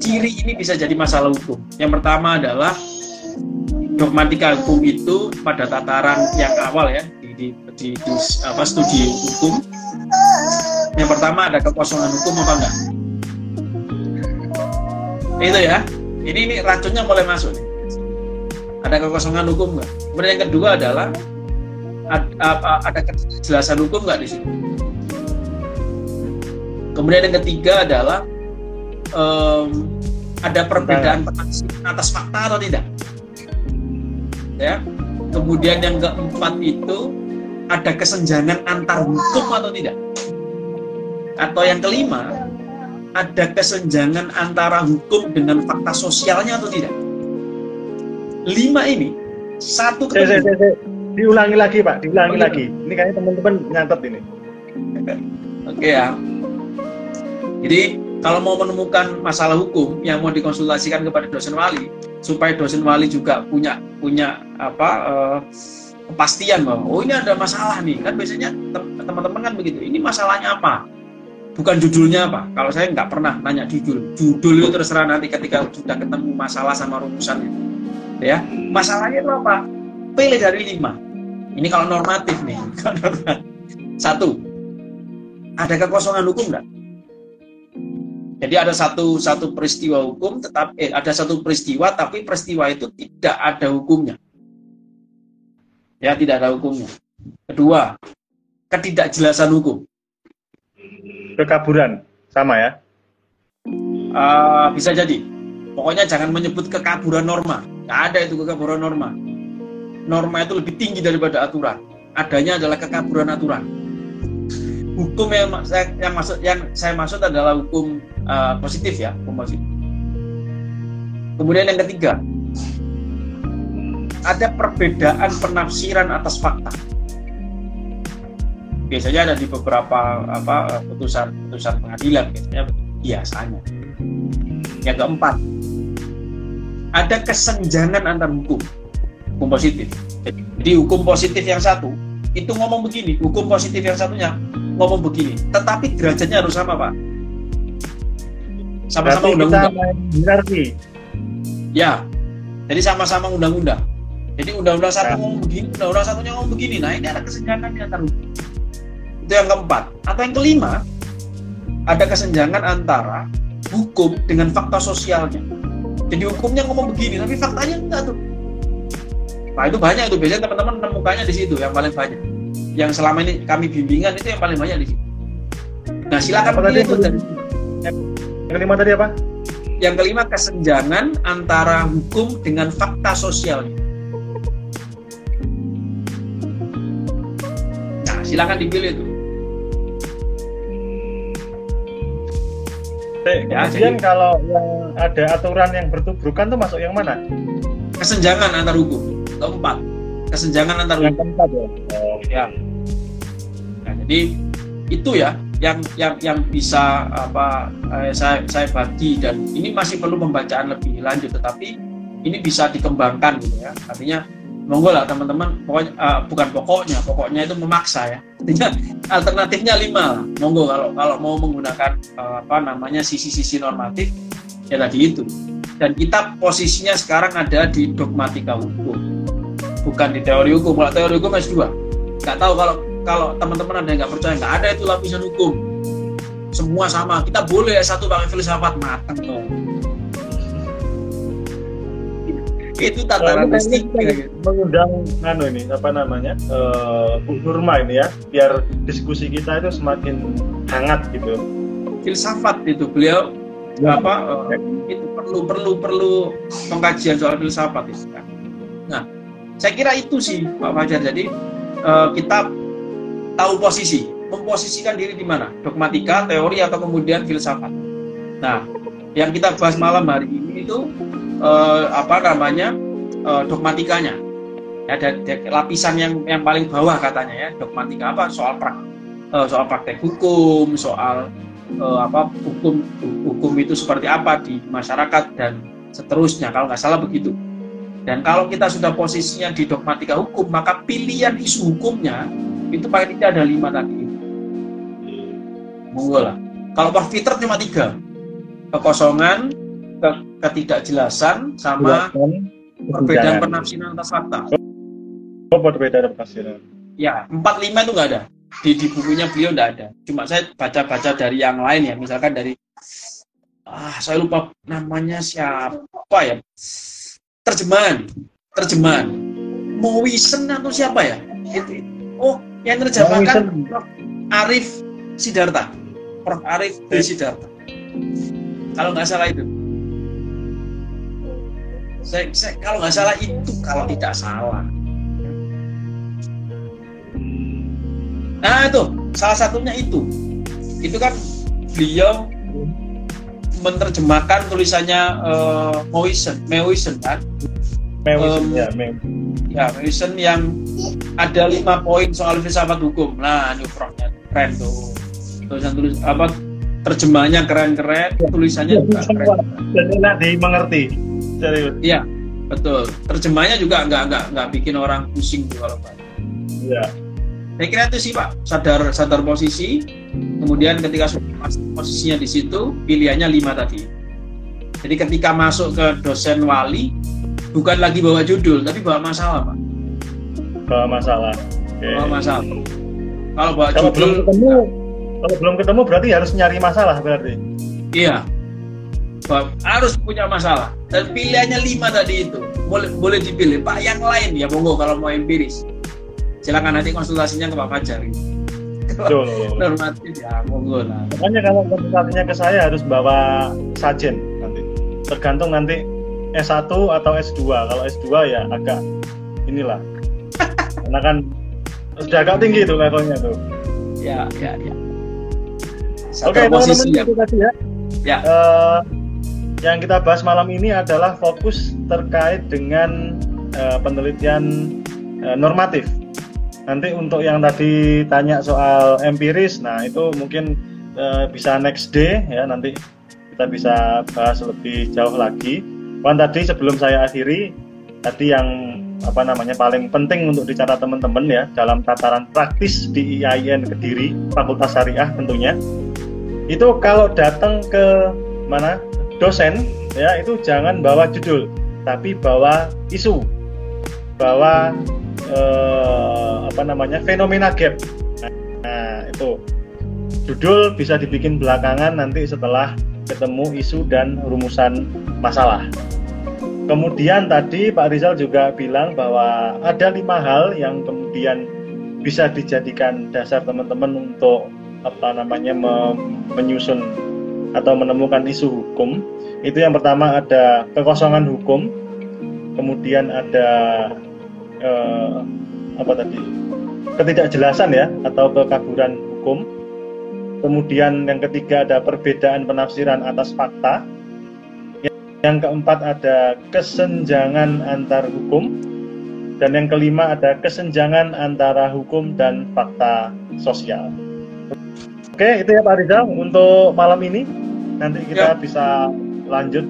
ciri ini bisa jadi masalah hukum. Yang pertama adalah dogmatika hukum itu pada tataran yang awal ya di studi hukum. Yang pertama ada kekosongan hukum apa enggak? Itu ya. Ini racunnya mulai masuk nih. Ada kekosongan hukum enggak? Kemudian yang kedua adalah ada kejelasan hukum enggak di sini? Kemudian yang ketiga adalah ada perbedaan penafsiran atas fakta atau tidak? Ya. Kemudian yang keempat itu ada kesenjangan antar hukum atau tidak? Atau yang kelima, ada kesenjangan antara hukum dengan fakta sosialnya atau tidak? 5 ini satu diulangi lagi Pak, lagi. Ini kayaknya teman-teman nyatet ini. Oke ya. Jadi kalau mau menemukan masalah hukum yang mau dikonsultasikan kepada dosen wali, supaya dosen wali juga punya kepastian bahwa oh ini ada masalah nih, kan biasanya teman-teman kan begitu. Ini masalahnya apa? Bukan judulnya apa. Kalau saya nggak pernah nanya judul itu terserah nanti ketika sudah ketemu masalah sama rumusannya. Ya, masalahnya itu apa? Pilih dari 5. Ini kalau normatif nih. 1. Ada kekosongan hukum nggak? Jadi ada satu peristiwa hukum, ada satu peristiwa tapi peristiwa itu tidak ada hukumnya. Ya, tidak ada hukumnya. Kedua, ketidakjelasan hukum. Kekaburan, sama ya? Bisa jadi. Pokoknya jangan menyebut kekaburan norma. Nggak ada itu kekaburan norma. Norma itu lebih tinggi daripada aturan. Adanya adalah kekaburan aturan. Hukum yang saya maksud adalah hukum positif ya, hukum positif. Kemudian yang ketiga, ada perbedaan penafsiran atas fakta. Biasanya ada di beberapa putusan pengadilan biasanya. Yang keempat, ada kesenjangan antar hukum positif. Jadi hukum positif yang satu itu ngomong begini, hukum positif yang satunya ngomong begini, tetapi derajatnya harus sama Pak. Sama-sama undang-undang. Ya, jadi sama-sama undang-undang. Jadi undang-undang satu ngomong begini, undang-undang satunya ngomong begini. Nah ini ada kesenjangan antar hukum. Itu yang keempat. Atau yang kelima, ada kesenjangan antara hukum dengan fakta sosialnya. Jadi hukumnya ngomong begini, tapi faktanya enggak tuh. Nah itu banyak itu, biasanya teman-teman menemukannya di situ yang paling banyak. Yang selama ini kami bimbingan itu yang paling banyak di situ. Nah silakan pilih itu. Yang kelima tadi apa? Yang kelima, kesenjangan antara hukum dengan fakta sosialnya. Nah silakan dipilih itu. Ya, kemudian kalau yang ada aturan yang bertubrukan tuh masuk yang mana? Kesenjangan antar hukum. Keempat, kesenjangan antar hukum. Yang keempat ya. Oh ya. Nah, jadi itu ya yang bisa saya bagi, dan ini masih perlu pembacaan lebih lanjut, tetapi ini bisa dikembangkan gitu ya. Artinya monggo lah teman-teman, pokoknya itu memaksa ya. Artinya alternatifnya 5 lah. Monggo kalau mau menggunakan sisi-sisi normatif ya tadi itu. Dan kita posisinya sekarang ada di dogmatika hukum, bukan di teori hukum. Kalau teori hukum S2. Nggak tahu kalau teman-teman ada yang nggak percaya, nggak ada itu lapisan hukum. Semua sama. Kita boleh S1 pakai filsafat, matang dong. Itu tataran S3 mengundang Bu Nurma ini ya, biar diskusi kita itu semakin hangat gitu. Filsafat itu beliau itu perlu pengkajian soal filsafat itu kan. Nah, saya kira itu sih Pak Fajar. Jadi kita tahu memposisikan diri di mana? Dogmatika, teori, atau kemudian filsafat. Nah, yang kita bahas malam hari ini itu dogmatikanya. Ya, ada lapisan yang paling bawah katanya ya, dogmatika apa? Soal praktek hukum, soal hukum itu seperti apa di masyarakat dan seterusnya, kalau nggak salah begitu. Dan kalau kita sudah posisinya di dogmatika hukum, maka pilihan isu hukumnya itu paling tidak ada 5 tadi. Monggo lah. Kalau Prof. Fitrat cuma 3. Kekosongan, ketidakjelasan, sama perbedaan penafsiran atas fakta. Perbedaan penafsiran. Ya, 4-5 itu nggak ada. Di bukunya beliau nggak ada. Cuma saya baca-baca dari yang lain ya, misalkan dari saya lupa namanya siapa ya. Terjemahan. Mowisen atau siapa ya? Yang terjemahkan Prof. Arif Sidarta. Prof. Arif Sidarta. Kalau nggak salah itu. Saya kalau nggak salah itu, kalau tidak salah. Nah itu, salah satunya itu. Itu kan beliau menerjemahkan tulisannya Mewisen kan? Mewisen yang ada 5 poin soal filsafat hukum. Nah, ini Prof-nya keren tuh. Tulis terjemahnya keren-keren, tulisannya juga keren. Dan enak dimengerti. Serius. Iya, betul. Terjemahnya juga nggak bikin orang pusing tuh kalau Pak. Iya. Saya kira itu sih Pak, sadar posisi, kemudian ketika posisinya di situ, pilihannya 5 tadi. Jadi ketika masuk ke dosen wali, bukan lagi bawa judul, tapi bawa masalah Pak. Bawa masalah. Okay. Bawa masalah. Kalau bawa judul, kalau belum ketemu berarti harus nyari masalah berarti. Iya, harus punya masalah. Dan pilihannya 5 tadi itu, boleh dipilih. Pak yang lain ya monggo kalau mau empiris. Silakan nanti konsultasinya ke Pak Fajar. Normatif ya, monggo lah. Makanya kalau konsultasinya ke saya harus bawa sajen nanti. Tergantung nanti S1 atau S2. Kalau S2 ya agak inilah. Karena kan sudah agak tinggi tuh levelnya tuh. Ya. Oke, teman-teman itu tadi ya. Ya. Yang kita bahas malam ini adalah fokus terkait dengan penelitian normatif. Nanti untuk yang tadi tanya soal empiris, nah itu mungkin bisa next day ya, nanti kita bisa bahas lebih jauh lagi. Tadi sebelum saya akhiri, tadi yang paling penting untuk dicatat teman-teman ya dalam tataran praktis di IAIN Kediri, Fakultas Syariah tentunya. Itu kalau datang ke mana dosen ya, itu jangan bawa judul, tapi bawa isu, bawa fenomena gap. Nah, itu judul bisa dibikin belakangan nanti setelah ketemu isu dan rumusan masalah. Kemudian tadi Pak Rizal juga bilang bahwa ada 5 hal yang kemudian bisa dijadikan dasar teman-teman untuk menyusun atau menemukan isu hukum. Itu yang pertama ada kekosongan hukum, kemudian ada ketidakjelasan ya atau kekaburan hukum. Kemudian yang ketiga ada perbedaan penafsiran atas fakta. Yang keempat ada kesenjangan antar hukum. Dan yang kelima ada kesenjangan antara hukum dan fakta sosial. Oke, itu ya Pak Rizal untuk malam ini. Nanti kita bisa lanjut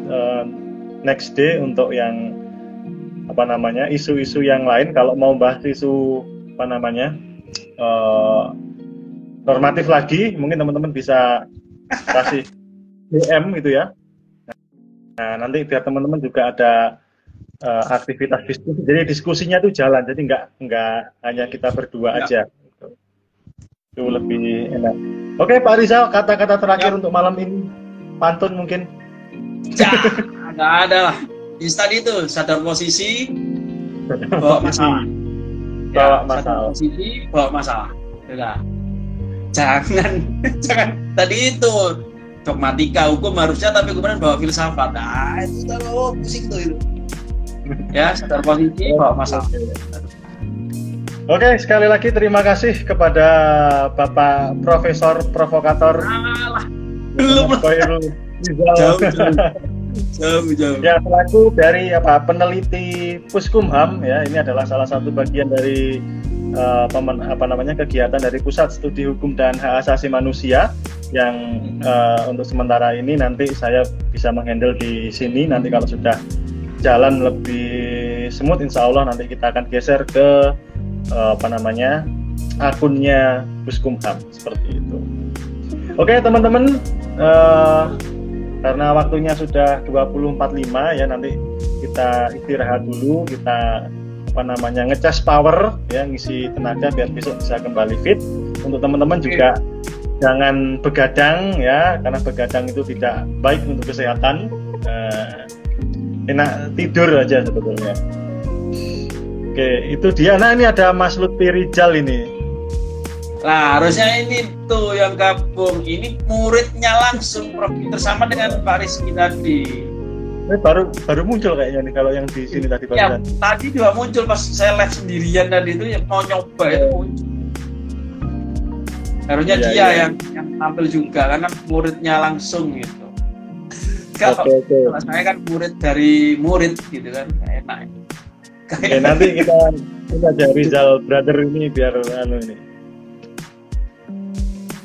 next day untuk yang isu-isu yang lain. Kalau mau bahas isu normatif lagi, mungkin teman-teman bisa kasih DM gitu ya. Nah, nanti biar teman-teman juga ada aktivitas diskusi. Jadi diskusinya itu jalan, jadi nggak hanya kita berdua aja. Itu lebih enak. Oke, Pak Rizal, kata-kata terakhir untuk malam ini, pantun mungkin. Nggak ada lah. Tadi itu sadar posisi, bawa masalah. Bawa masalah. Udah. Jangan tadi itu dogmatika hukum harusnya, tapi kemudian bawa filsafat. Nah, itu pusing tuh itu. Ya, sadar posisi, bawa masalah. Oke, sekali lagi terima kasih kepada Bapak Profesor Provokator Alah, belum lah. Khairul Rizal. Jauh. Ya, selaku dari peneliti Puskumham ya, ini adalah salah satu bagian dari kegiatan dari Pusat Studi Hukum dan Hak Asasi Manusia yang untuk sementara ini nanti saya bisa menghandle di sini. Nanti kalau sudah jalan lebih smooth, insya Allah nanti kita akan geser ke akunnya Puskumham seperti itu. Oke teman-teman, karena waktunya sudah 20.45 ya, nanti kita istirahat dulu, kita ngecas power ya, ngisi tenaga biar besok bisa kembali fit. Untuk teman-teman juga jangan begadang ya, karena begadang itu tidak baik untuk kesehatan. Enak tidur aja sebetulnya. Oke, itu dia. Nah, ini ada Mas Lutfi Rizal ini. Nah, harusnya ini tuh yang gabung. Ini muridnya langsung Prof. Bersama dengan Pak Rizky tadi. Ini baru muncul kayaknya nih kalau yang di sini tadi Ya, barusan. tadi juga muncul pas saya live sendirian tadi itu, yang mau nyoba itu muncul. Harusnya dia yang tampil juga karena muridnya langsung gitu. Kalau saya kan murid dari murid gitu kan, enak. Oke, nanti kita aja Rizal Brother ini biar ini.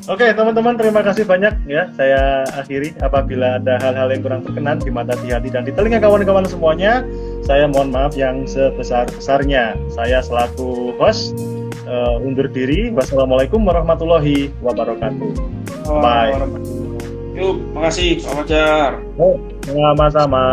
Oke, teman-teman, terima kasih banyak ya. Saya akhiri. Apabila ada hal-hal yang kurang berkenan di mata, di hati, dan di telinga kawan-kawan semuanya, saya mohon maaf yang sebesar-besarnya. Saya selaku host undur diri. Wassalamualaikum warahmatullahi wabarakatuh. Bye. Yuk, makasih Pak Fajar. Sama-sama.